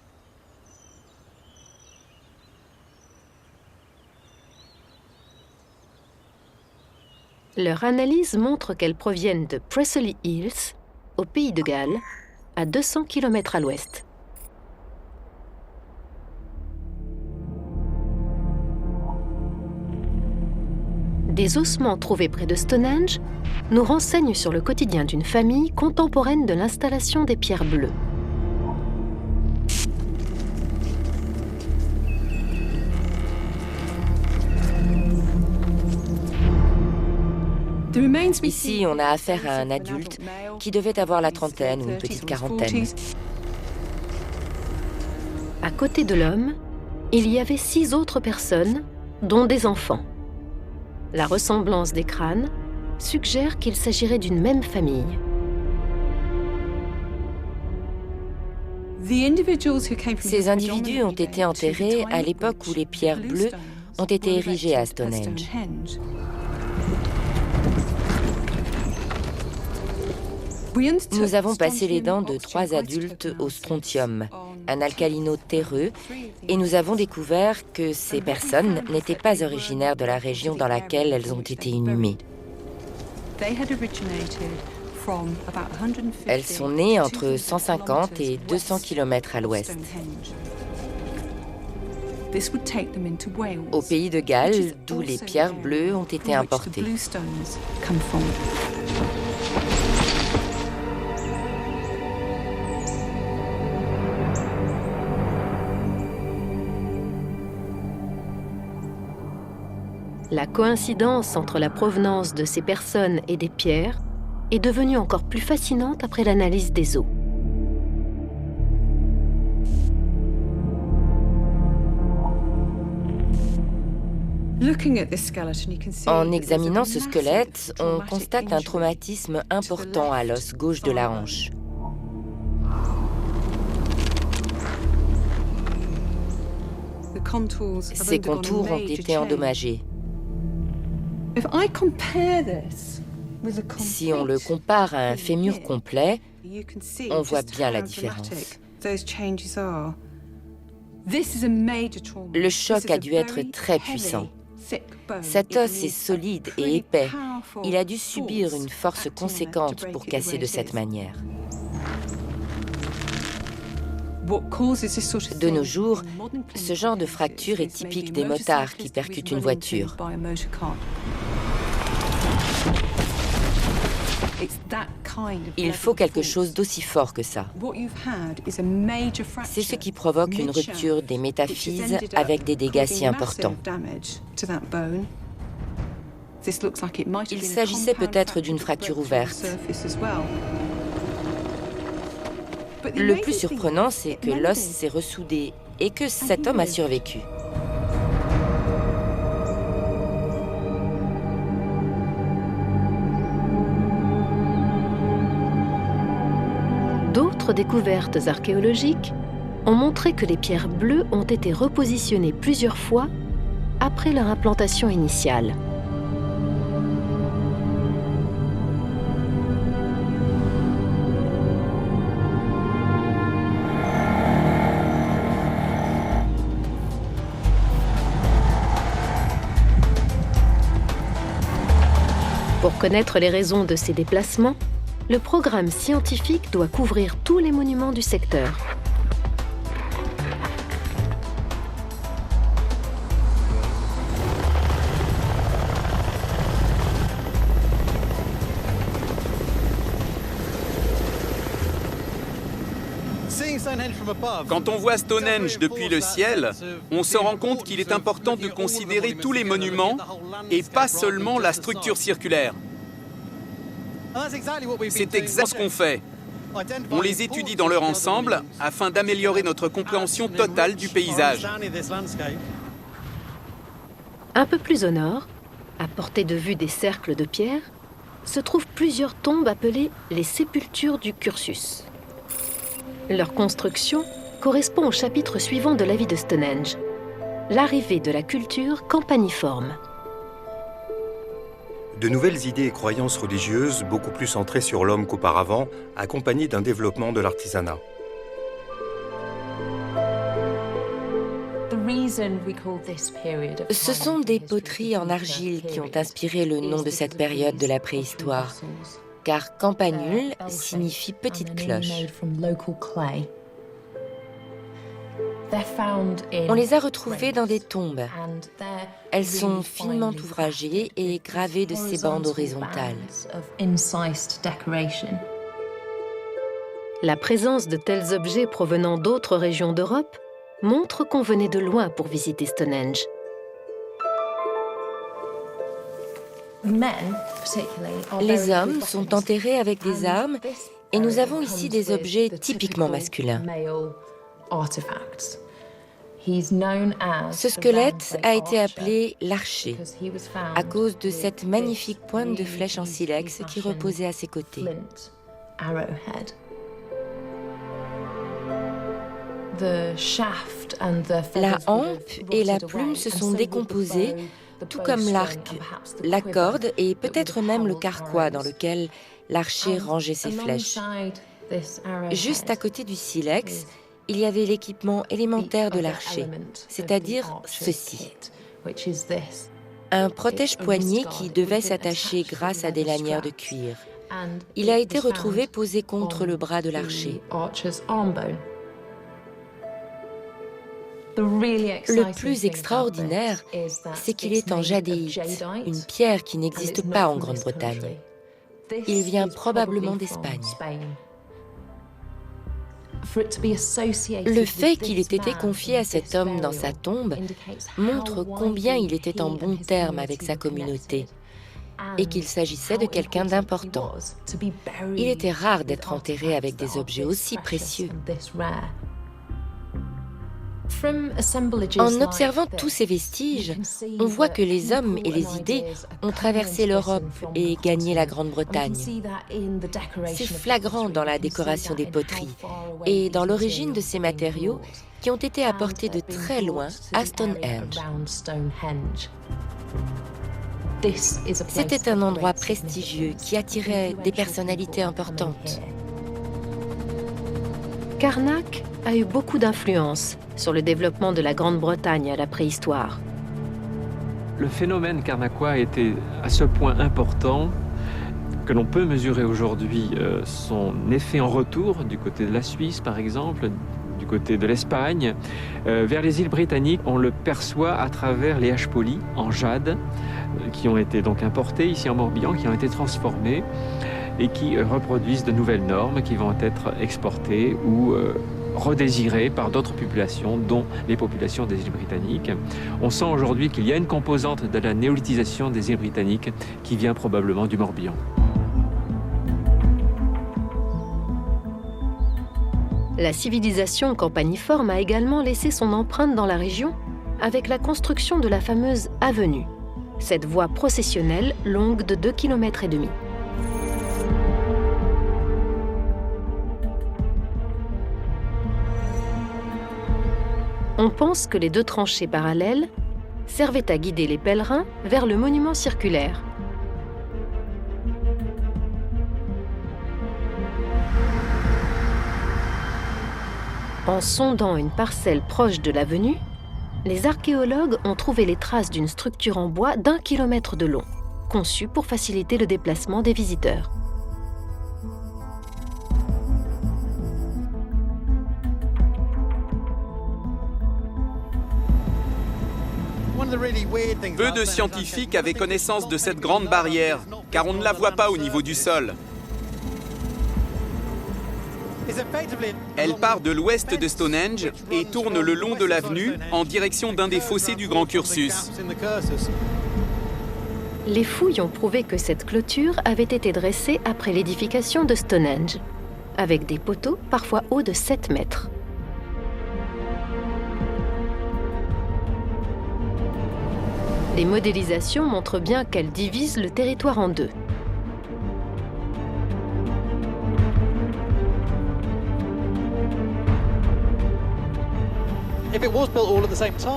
Leur analyse montre qu'elles proviennent de Presely Hills, au Pays de Galles, à 200 km à l'ouest. Des ossements trouvés près de Stonehenge nous renseignent sur le quotidien d'une famille contemporaine de l'installation des pierres bleues. Ici, on a affaire à un adulte qui devait avoir la trentaine ou une petite quarantaine. À côté de l'homme, il y avait 6 autres personnes, dont des enfants. La ressemblance des crânes suggère qu'il s'agirait d'une même famille. Ces individus ont été enterrés à l'époque où les pierres bleues ont été érigées à Stonehenge. Nous avons passé les dents de 3 adultes au strontium, un alcalino terreux, et nous avons découvert que ces personnes n'étaient pas originaires de la région dans laquelle elles ont été inhumées. Elles sont nées entre 150 et 200 km à l'ouest. Au Pays de Galles, d'où les pierres bleues ont été importées. La coïncidence entre la provenance de ces personnes et des pierres est devenue encore plus fascinante après l'analyse des os. En examinant ce squelette, on constate un traumatisme important à l'os gauche de la hanche. Ces contours ont été endommagés. Si on le compare à un fémur complet, on voit bien la différence. Le choc a dû être très puissant. Cet os est solide et épais. Il a dû subir une force conséquente pour casser de cette manière. De nos jours, ce genre de fracture est typique des motards qui percutent une voiture. Il faut quelque chose d'aussi fort que ça. C'est ce qui provoque une rupture des métaphyses avec des dégâts si importants. Il s'agissait peut-être d'une fracture ouverte. Le plus surprenant, c'est que l'os s'est ressoudé et que cet homme a survécu. D'autres découvertes archéologiques ont montré que les pierres bleues ont été repositionnées plusieurs fois après leur implantation initiale. Pour connaître les raisons de ces déplacements, le programme scientifique doit couvrir tous les monuments du secteur. Quand on voit Stonehenge depuis le ciel, on se rend compte qu'il est important de considérer tous les monuments et pas seulement la structure circulaire. C'est exactement ce qu'on fait. On les étudie dans leur ensemble afin d'améliorer notre compréhension totale du paysage. Un peu plus au nord, à portée de vue des cercles de pierre, se trouvent plusieurs tombes appelées les sépultures du cursus. Leur construction correspond au chapitre suivant de la vie de Stonehenge, l'arrivée de la culture campaniforme. De nouvelles idées et croyances religieuses, beaucoup plus centrées sur l'homme qu'auparavant, accompagnées d'un développement de l'artisanat. Ce sont des poteries en argile qui ont inspiré le nom de cette période de la préhistoire, car campanule signifie petite cloche. On les a retrouvées dans des tombes. Elles sont finement ouvragées et gravées de ces bandes horizontales. La présence de tels objets provenant d'autres régions d'Europe montre qu'on venait de loin pour visiter Stonehenge. Les hommes sont enterrés avec des armes et nous avons ici des objets typiquement masculins. Ce squelette a été appelé l'archer à cause de cette magnifique pointe de flèche en silex qui reposait à ses côtés. La hampe et la plume se sont décomposées, tout comme l'arc, la corde et peut-être même le carquois dans lequel l'archer rangeait ses flèches. Juste à côté du silex, il y avait l'équipement élémentaire de l'archer, c'est-à-dire ceci. Un protège-poignet qui devait s'attacher grâce à des lanières de cuir. Il a été retrouvé posé contre le bras de l'archer. Le plus extraordinaire, c'est qu'il est en jadéite, une pierre qui n'existe pas en Grande-Bretagne. Il vient probablement d'Espagne. Le fait qu'il ait été confié à cet homme dans sa tombe montre combien il était en bons termes avec sa communauté et qu'il s'agissait de quelqu'un d'important. Il était rare d'être enterré avec des objets aussi précieux. En observant tous ces vestiges, on voit que les hommes et les idées ont traversé l'Europe et gagné la Grande-Bretagne. C'est flagrant dans la décoration des poteries et dans l'origine de ces matériaux qui ont été apportés de très loin à Stonehenge. C'était un endroit prestigieux qui attirait des personnalités importantes. Carnac a eu beaucoup d'influence sur le développement de la Grande-Bretagne à la préhistoire. Le phénomène carnacois était à ce point important que l'on peut mesurer aujourd'hui son effet en retour du côté de la Suisse, par exemple, du côté de l'Espagne. Vers les îles britanniques, on le perçoit à travers les haches polies en jade qui ont été donc importées ici en Morbihan, qui ont été transformées et qui reproduisent de nouvelles normes qui vont être exportées ou redésirées par d'autres populations, dont les populations des îles britanniques. On sent aujourd'hui qu'il y a une composante de la néolithisation des îles britanniques qui vient probablement du Morbihan. La civilisation campaniforme a également laissé son empreinte dans la région avec la construction de la fameuse avenue, cette voie processionnelle longue de 2,5 km. On pense que les deux tranchées parallèles servaient à guider les pèlerins vers le monument circulaire. En sondant une parcelle proche de l'avenue, les archéologues ont trouvé les traces d'une structure en bois d'1 kilomètre de long, conçue pour faciliter le déplacement des visiteurs. Peu de scientifiques avaient connaissance de cette grande barrière, car on ne la voit pas au niveau du sol. Elle part de l'ouest de Stonehenge et tourne le long de l'avenue en direction d'un des fossés du Grand Cursus. Les fouilles ont prouvé que cette clôture avait été dressée après l'édification de Stonehenge, avec des poteaux parfois hauts de 7 mètres. Les modélisations montrent bien qu'elle divise le territoire en deux.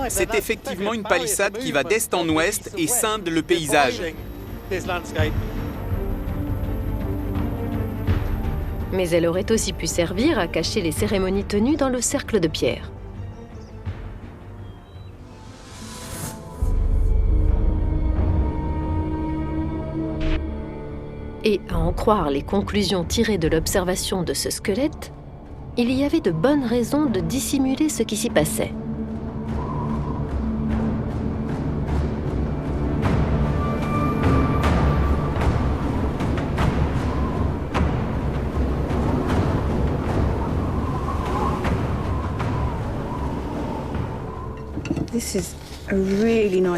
C'est effectivement une palissade qui va d'est en ouest et scinde le paysage. Mais elle aurait aussi pu servir à cacher les cérémonies tenues dans le cercle de pierre. Et à en croire les conclusions tirées de l'observation de ce squelette, il y avait de bonnes raisons de dissimuler ce qui s'y passait.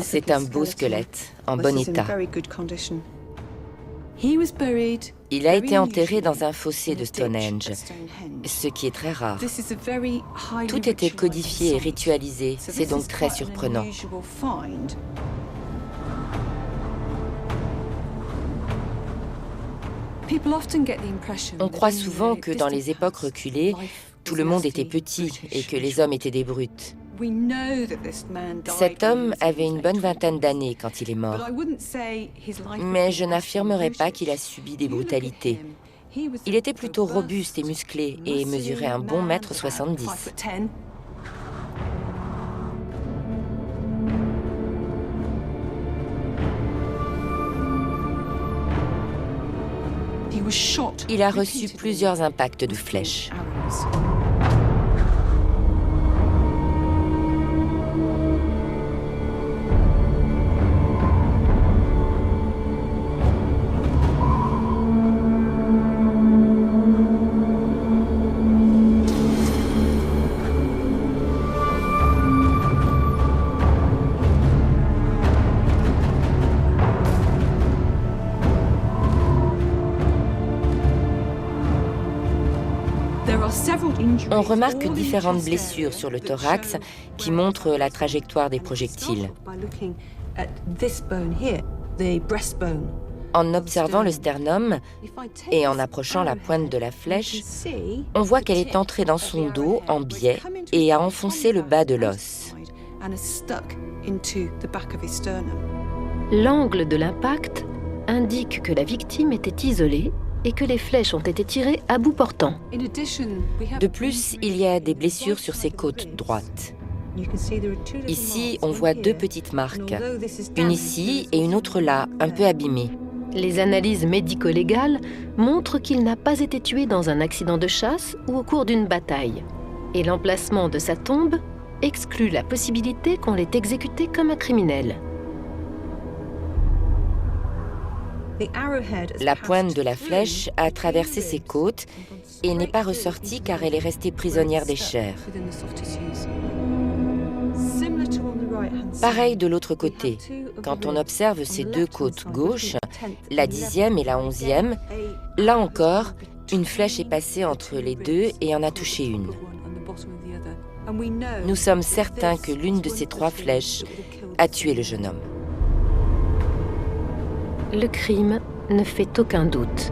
C'est un beau squelette, en bon état. Il a été enterré dans un fossé de Stonehenge, ce qui est très rare. Tout était codifié et ritualisé, c'est donc très surprenant. On croit souvent que dans les époques reculées, tout le monde était petit et que les hommes étaient des brutes. Cet homme avait une bonne vingtaine d'années quand il est mort. Mais je n'affirmerai pas qu'il a subi des brutalités. Il était plutôt robuste et musclé et mesurait un bon 1,70 m. Il a reçu plusieurs impacts de flèches. On remarque différentes blessures sur le thorax qui montrent la trajectoire des projectiles. En observant le sternum et en approchant la pointe de la flèche, on voit qu'elle est entrée dans son dos en biais et a enfoncé le bas de l'os. L'angle de l'impact indique que la victime était isolée et que les flèches ont été tirées à bout portant. De plus, il y a des blessures sur ses côtes droites. Ici, on voit deux petites marques, une ici et une autre là, un peu abîmées. Les analyses médico-légales montrent qu'il n'a pas été tué dans un accident de chasse ou au cours d'une bataille. Et l'emplacement de sa tombe exclut la possibilité qu'on l'ait exécuté comme un criminel. La pointe de la flèche a traversé ses côtes et n'est pas ressortie car elle est restée prisonnière des chairs. Pareil de l'autre côté. Quand on observe ces deux côtes gauches, la 10e et la 11e, là encore, une flèche est passée entre les deux et en a touché une. Nous sommes certains que l'une de ces trois flèches a tué le jeune homme. Le crime ne fait aucun doute.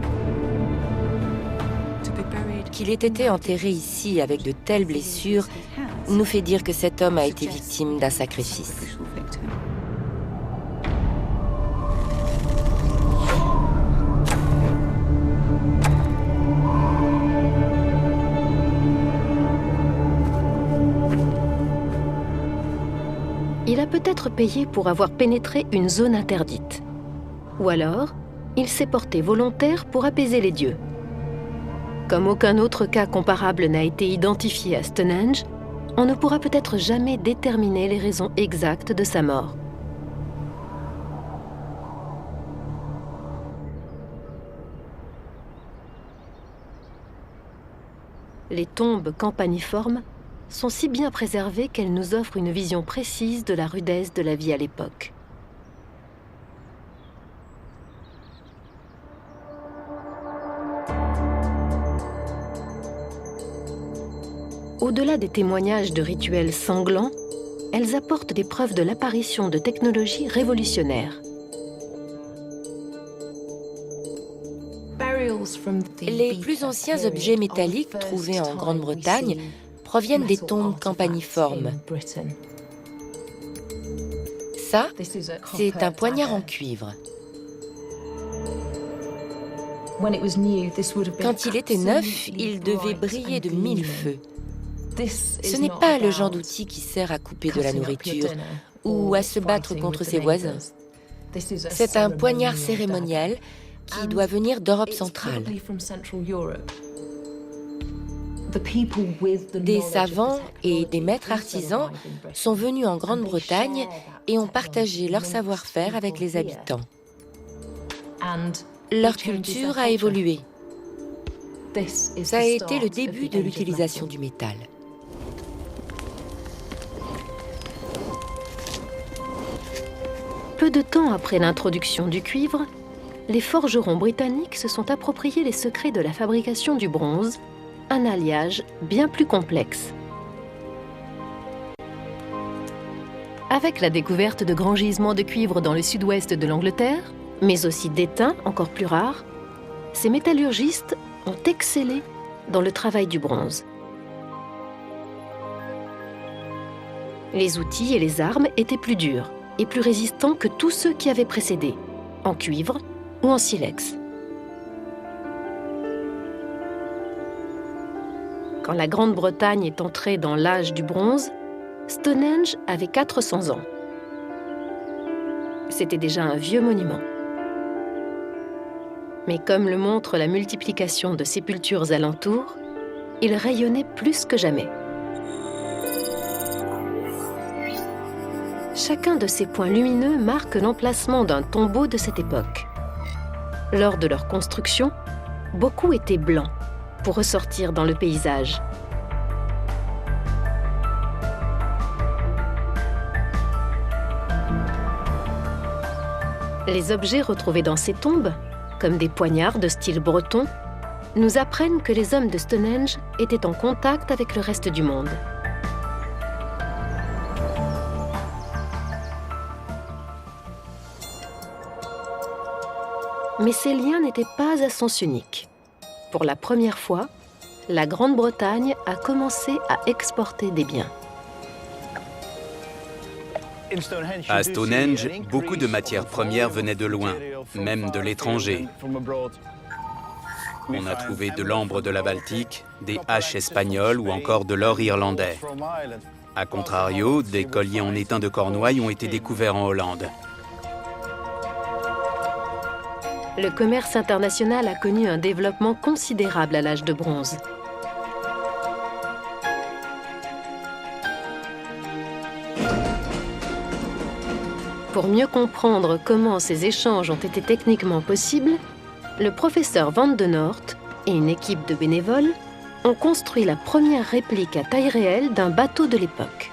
Qu'il ait été enterré ici avec de telles blessures nous fait dire que cet homme a été victime d'un sacrifice. Il a peut-être payé pour avoir pénétré une zone interdite. Ou alors, il s'est porté volontaire pour apaiser les dieux. Comme aucun autre cas comparable n'a été identifié à Stonehenge, on ne pourra peut-être jamais déterminer les raisons exactes de sa mort. Les tombes campaniformes sont si bien préservées qu'elles nous offrent une vision précise de la rudesse de la vie à l'époque. Au-delà des témoignages de rituels sanglants, elles apportent des preuves de l'apparition de technologies révolutionnaires. Les plus anciens objets métalliques trouvés en Grande-Bretagne proviennent des tombes campaniformes. Ça, c'est un poignard en cuivre. Quand il était neuf, il devait briller de 1000 feux. Ce n'est pas le genre d'outil qui sert à couper de la nourriture ou à se battre contre ses voisins. C'est un poignard cérémonial qui doit venir d'Europe centrale. Des savants et des maîtres artisans sont venus en Grande-Bretagne et ont partagé leur savoir-faire avec les habitants. Leur culture a évolué. Ça a été le début de l'utilisation du métal. Peu de temps après l'introduction du cuivre, les forgerons britanniques se sont appropriés les secrets de la fabrication du bronze, un alliage bien plus complexe. Avec la découverte de grands gisements de cuivre dans le sud-ouest de l'Angleterre, mais aussi d'étain encore plus rares, ces métallurgistes ont excellé dans le travail du bronze. Les outils et les armes étaient plus durs et plus résistants que tous ceux qui avaient précédé, en cuivre ou en silex. Quand la Grande-Bretagne est entrée dans l'âge du bronze, Stonehenge avait 400 ans. C'était déjà un vieux monument. Mais comme le montre la multiplication de sépultures alentour, il rayonnait plus que jamais. Chacun de ces points lumineux marque l'emplacement d'un tombeau de cette époque. Lors de leur construction, beaucoup étaient blancs pour ressortir dans le paysage. Les objets retrouvés dans ces tombes, comme des poignards de style breton, nous apprennent que les hommes de Stonehenge étaient en contact avec le reste du monde. Mais ces liens n'étaient pas à sens unique. Pour la première fois, la Grande-Bretagne a commencé à exporter des biens. À Stonehenge, beaucoup de matières premières venaient de loin, même de l'étranger. On a trouvé de l'ambre de la Baltique, des haches espagnoles ou encore de l'or irlandais. A contrario, des colliers en étain de Cornouailles ont été découverts en Hollande. Le commerce international a connu un développement considérable à l'âge de bronze. Pour mieux comprendre comment ces échanges ont été techniquement possibles, le professeur Van de Noort et une équipe de bénévoles ont construit la première réplique à taille réelle d'un bateau de l'époque.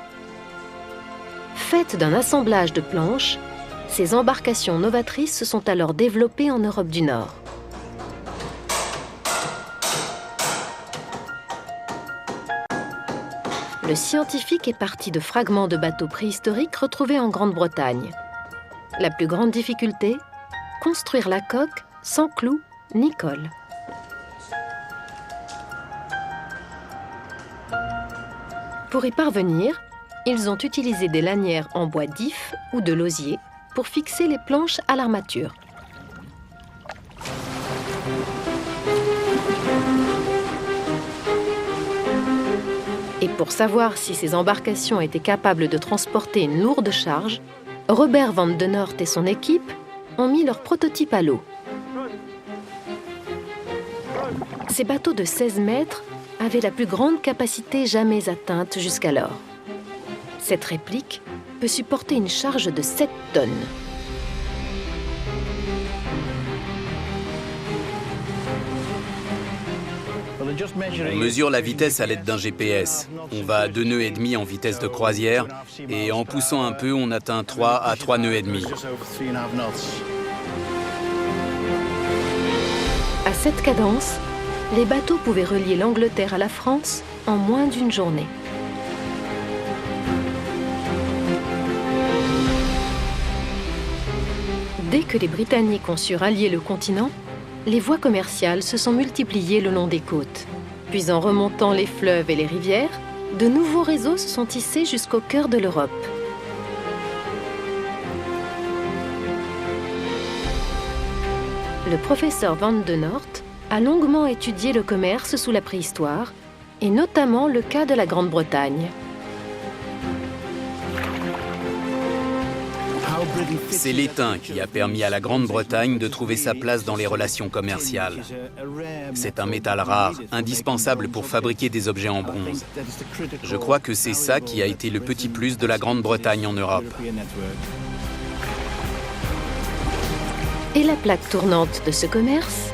Faite d'un assemblage de planches, ces embarcations novatrices se sont alors développées en Europe du Nord. Le scientifique est parti de fragments de bateaux préhistoriques retrouvés en Grande-Bretagne. La plus grande difficulté, construire la coque sans clous ni colle. Pour y parvenir, ils ont utilisé des lanières en bois d'if ou de l'osier pour fixer les planches à l'armature. Et pour savoir si ces embarcations étaient capables de transporter une lourde charge, Robert Van de Noort et son équipe ont mis leur prototype à l'eau. Ces bateaux de 16 mètres avaient la plus grande capacité jamais atteinte jusqu'alors. Cette réplique peut supporter une charge de 7 tonnes. On mesure la vitesse à l'aide d'un GPS. On va à 2 nœuds et demi en vitesse de croisière et en poussant un peu, on atteint 3 à 3 nœuds et demi. À cette cadence, les bateaux pouvaient relier l'Angleterre à la France en moins d'une journée. Dès que les Britanniques ont su rallier le continent, les voies commerciales se sont multipliées le long des côtes. Puis en remontant les fleuves et les rivières, de nouveaux réseaux se sont tissés jusqu'au cœur de l'Europe. Le professeur Van de Noort a longuement étudié le commerce sous la préhistoire, et notamment le cas de la Grande-Bretagne. C'est l'étain qui a permis à la Grande-Bretagne de trouver sa place dans les relations commerciales. C'est un métal rare, indispensable pour fabriquer des objets en bronze. Je crois que c'est ça qui a été le petit plus de la Grande-Bretagne en Europe. Et la plaque tournante de ce commerce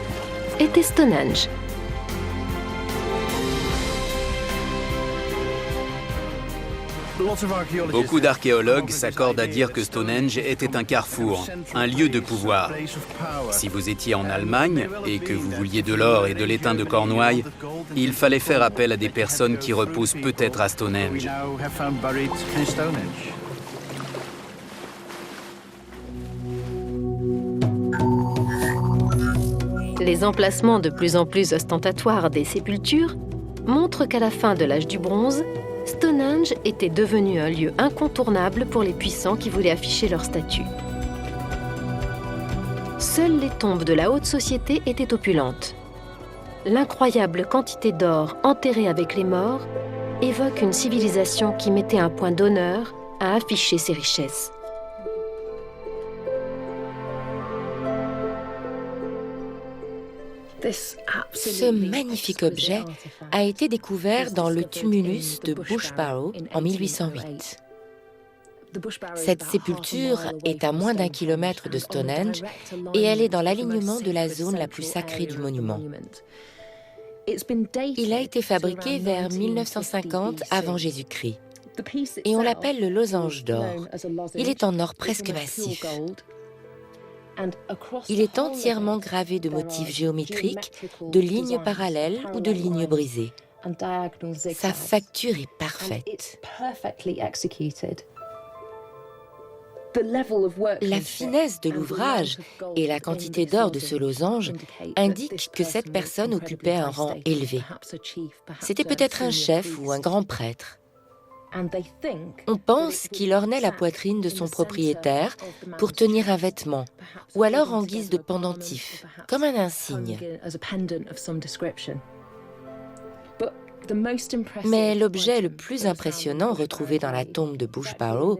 était Stonehenge. Beaucoup d'archéologues s'accordent à dire que Stonehenge était un carrefour, un lieu de pouvoir. Si vous étiez en Allemagne et que vous vouliez de l'or et de l'étain de Cornouailles, il fallait faire appel à des personnes qui reposent peut-être à Stonehenge. Les emplacements de plus en plus ostentatoires des sépultures montrent qu'à la fin de l'âge du bronze, Stonehenge était devenu un lieu incontournable pour les puissants qui voulaient afficher leur statut. Seules les tombes de la haute société étaient opulentes. L'incroyable quantité d'or enterré avec les morts évoque une civilisation qui mettait un point d'honneur à afficher ses richesses. Ce magnifique objet a été découvert dans le tumulus de Bush Barrow en 1808. Cette sépulture est à moins d'1 kilomètre de Stonehenge et elle est dans l'alignement de la zone la plus sacrée du monument. Il a été fabriqué vers 1950 avant Jésus-Christ et on l'appelle le losange d'or. Il est en or presque massif. Il est entièrement gravé de motifs géométriques, de lignes parallèles ou de lignes brisées. Sa facture est parfaite. La finesse de l'ouvrage et la quantité d'or de ce losange indiquent que cette personne occupait un rang élevé. C'était peut-être un chef ou un grand prêtre. On pense qu'il ornait la poitrine de son propriétaire pour tenir un vêtement, ou alors en guise de pendentif, comme un insigne. Mais l'objet le plus impressionnant retrouvé dans la tombe de Bush Barrow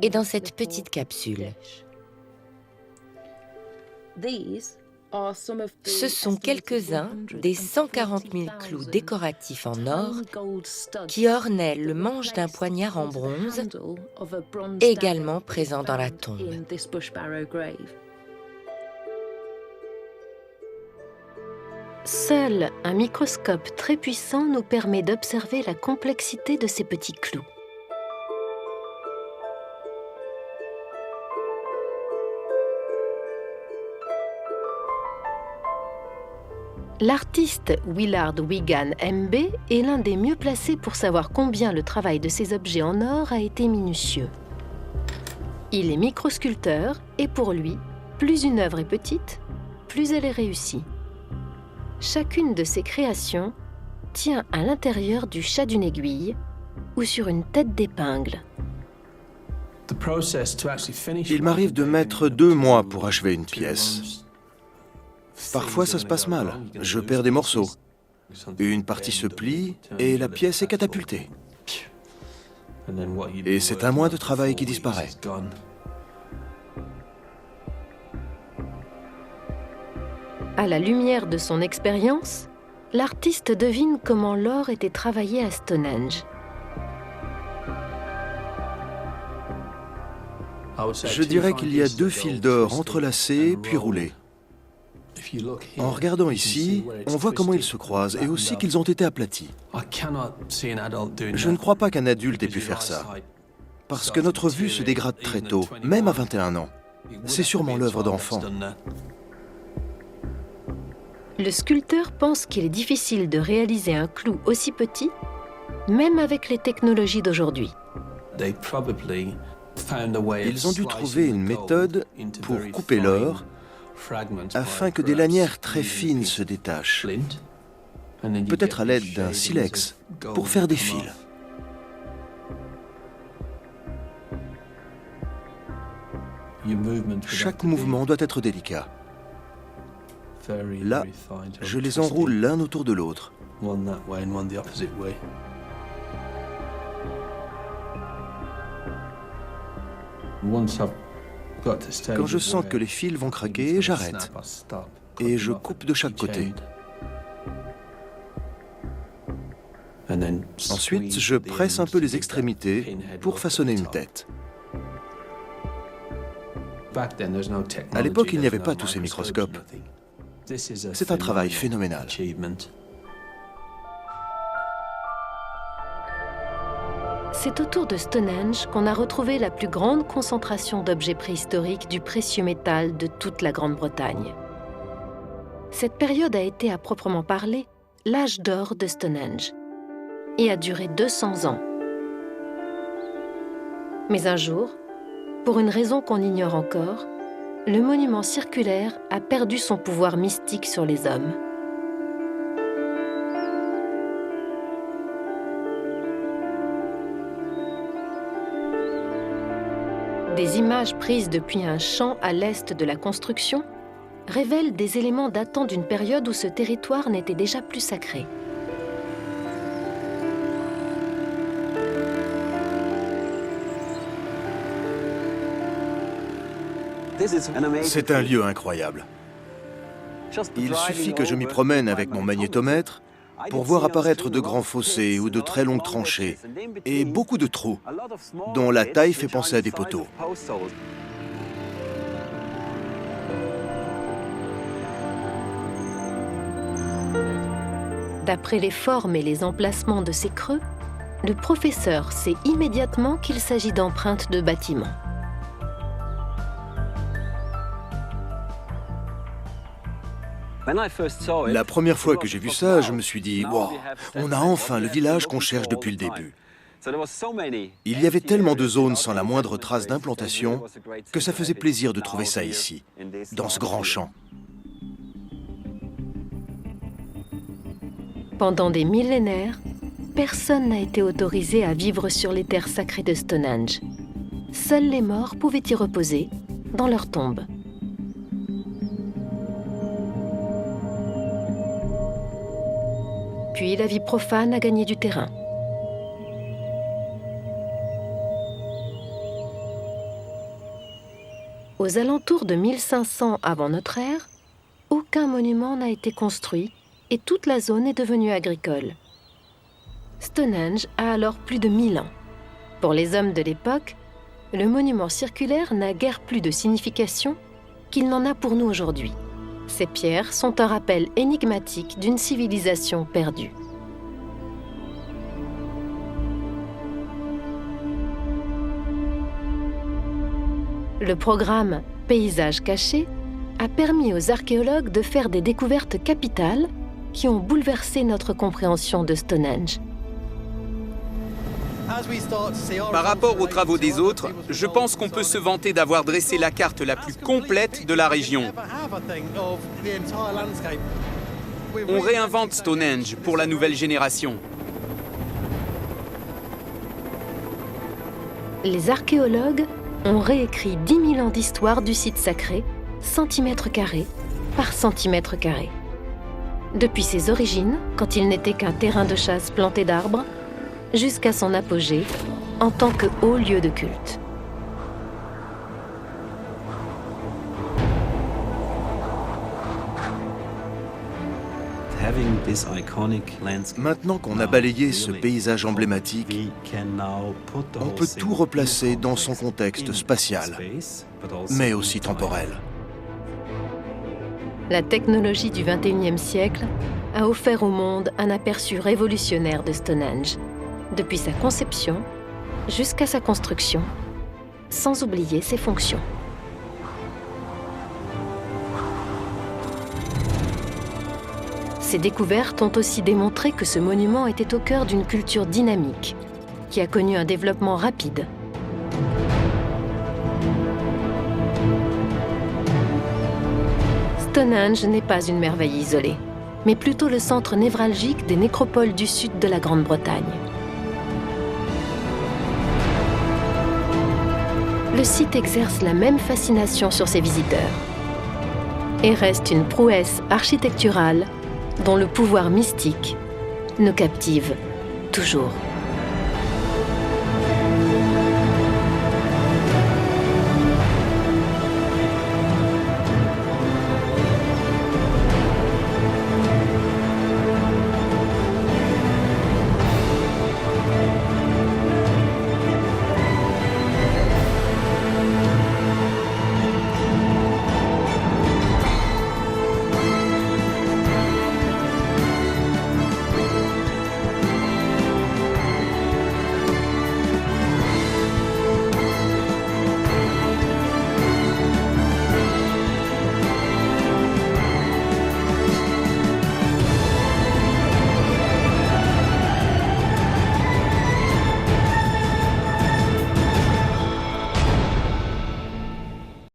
est dans cette petite capsule. Ce sont quelques-uns des 140 000 clous décoratifs en or qui ornaient le manche d'un poignard en bronze, également présent dans la tombe. Seul un microscope très puissant nous permet d'observer la complexité de ces petits clous. L'artiste Willard Wigan MB est l'un des mieux placés pour savoir combien le travail de ces objets en or a été minutieux. Il est microsculpteur et pour lui, plus une œuvre est petite, plus elle est réussie. Chacune de ses créations tient à l'intérieur du chat d'une aiguille ou sur une tête d'épingle. Il m'arrive de mettre 2 mois pour achever une pièce. Parfois, ça se passe mal. Je perds des morceaux. Une partie se plie et la pièce est catapultée. Et c'est un mois de travail qui disparaît. À la lumière de son expérience, l'artiste devine comment l'or était travaillé à Stonehenge. Je dirais qu'il y a 2 fils d'or entrelacés puis roulés. En regardant ici, on voit comment ils se croisent et aussi qu'ils ont été aplatis. Je ne crois pas qu'un adulte ait pu faire ça, parce que notre vue se dégrade très tôt, même à 21 ans. C'est sûrement l'œuvre d'enfants. Le sculpteur pense qu'il est difficile de réaliser un clou aussi petit, même avec les technologies d'aujourd'hui. Ils ont dû trouver une méthode pour couper l'or afin que des lanières très fines se détachent, peut-être à l'aide d'un silex, pour faire des fils. Chaque mouvement doit être délicat. Là, je les enroule l'un autour de l'autre. Quand je sens que les fils vont craquer, j'arrête et je coupe de chaque côté. Ensuite, je presse un peu les extrémités pour façonner une tête. À l'époque, il n'y avait pas tous ces microscopes. C'est un travail phénoménal. C'est autour de Stonehenge qu'on a retrouvé la plus grande concentration d'objets préhistoriques du précieux métal de toute la Grande-Bretagne. Cette période a été à proprement parler l'âge d'or de Stonehenge et a duré 200 ans. Mais un jour, pour une raison qu'on ignore encore, le monument circulaire a perdu son pouvoir mystique sur les hommes. Des images prises depuis un champ à l'est de la construction révèlent des éléments datant d'une période où ce territoire n'était déjà plus sacré. C'est un lieu incroyable. Il suffit que je m'y promène avec mon magnétomètre pour voir apparaître de grands fossés ou de très longues tranchées et beaucoup de trous dont la taille fait penser à des poteaux. D'après les formes et les emplacements de ces creux, le professeur sait immédiatement qu'il s'agit d'empreintes de bâtiments. La première fois que j'ai vu ça, je me suis dit « Wow, on a enfin le village qu'on cherche depuis le début ». Il y avait tellement de zones sans la moindre trace d'implantation que ça faisait plaisir de trouver ça ici, dans ce grand champ. Pendant des millénaires, personne n'a été autorisé à vivre sur les terres sacrées de Stonehenge. Seuls les morts pouvaient y reposer, dans leurs tombes. Puis la vie profane a gagné du terrain. Aux alentours de 1500 avant notre ère, aucun monument n'a été construit et toute la zone est devenue agricole. Stonehenge a alors plus de 1000 ans. Pour les hommes de l'époque, le monument circulaire n'a guère plus de signification qu'il n'en a pour nous aujourd'hui. Ces pierres sont un rappel énigmatique d'une civilisation perdue. Le programme Paysages cachés a permis aux archéologues de faire des découvertes capitales qui ont bouleversé notre compréhension de Stonehenge. Par rapport aux travaux des autres, je pense qu'on peut se vanter d'avoir dressé la carte la plus complète de la région. On réinvente Stonehenge pour la nouvelle génération. Les archéologues ont réécrit 10 000 ans d'histoire du site sacré, centimètre carré par centimètre carré. Depuis ses origines, quand il n'était qu'un terrain de chasse planté d'arbres, jusqu'à son apogée en tant que haut lieu de culte. Maintenant qu'on a balayé ce paysage emblématique, on peut tout replacer dans son contexte spatial, mais aussi temporel. La technologie du XXIe siècle a offert au monde un aperçu révolutionnaire de Stonehenge, depuis sa conception jusqu'à sa construction, sans oublier ses fonctions. Ces découvertes ont aussi démontré que ce monument était au cœur d'une culture dynamique, qui a connu un développement rapide. Stonehenge n'est pas une merveille isolée, mais plutôt le centre névralgique des nécropoles du sud de la Grande-Bretagne. Le site exerce la même fascination sur ses visiteurs et reste une prouesse architecturale dont le pouvoir mystique nous captive toujours.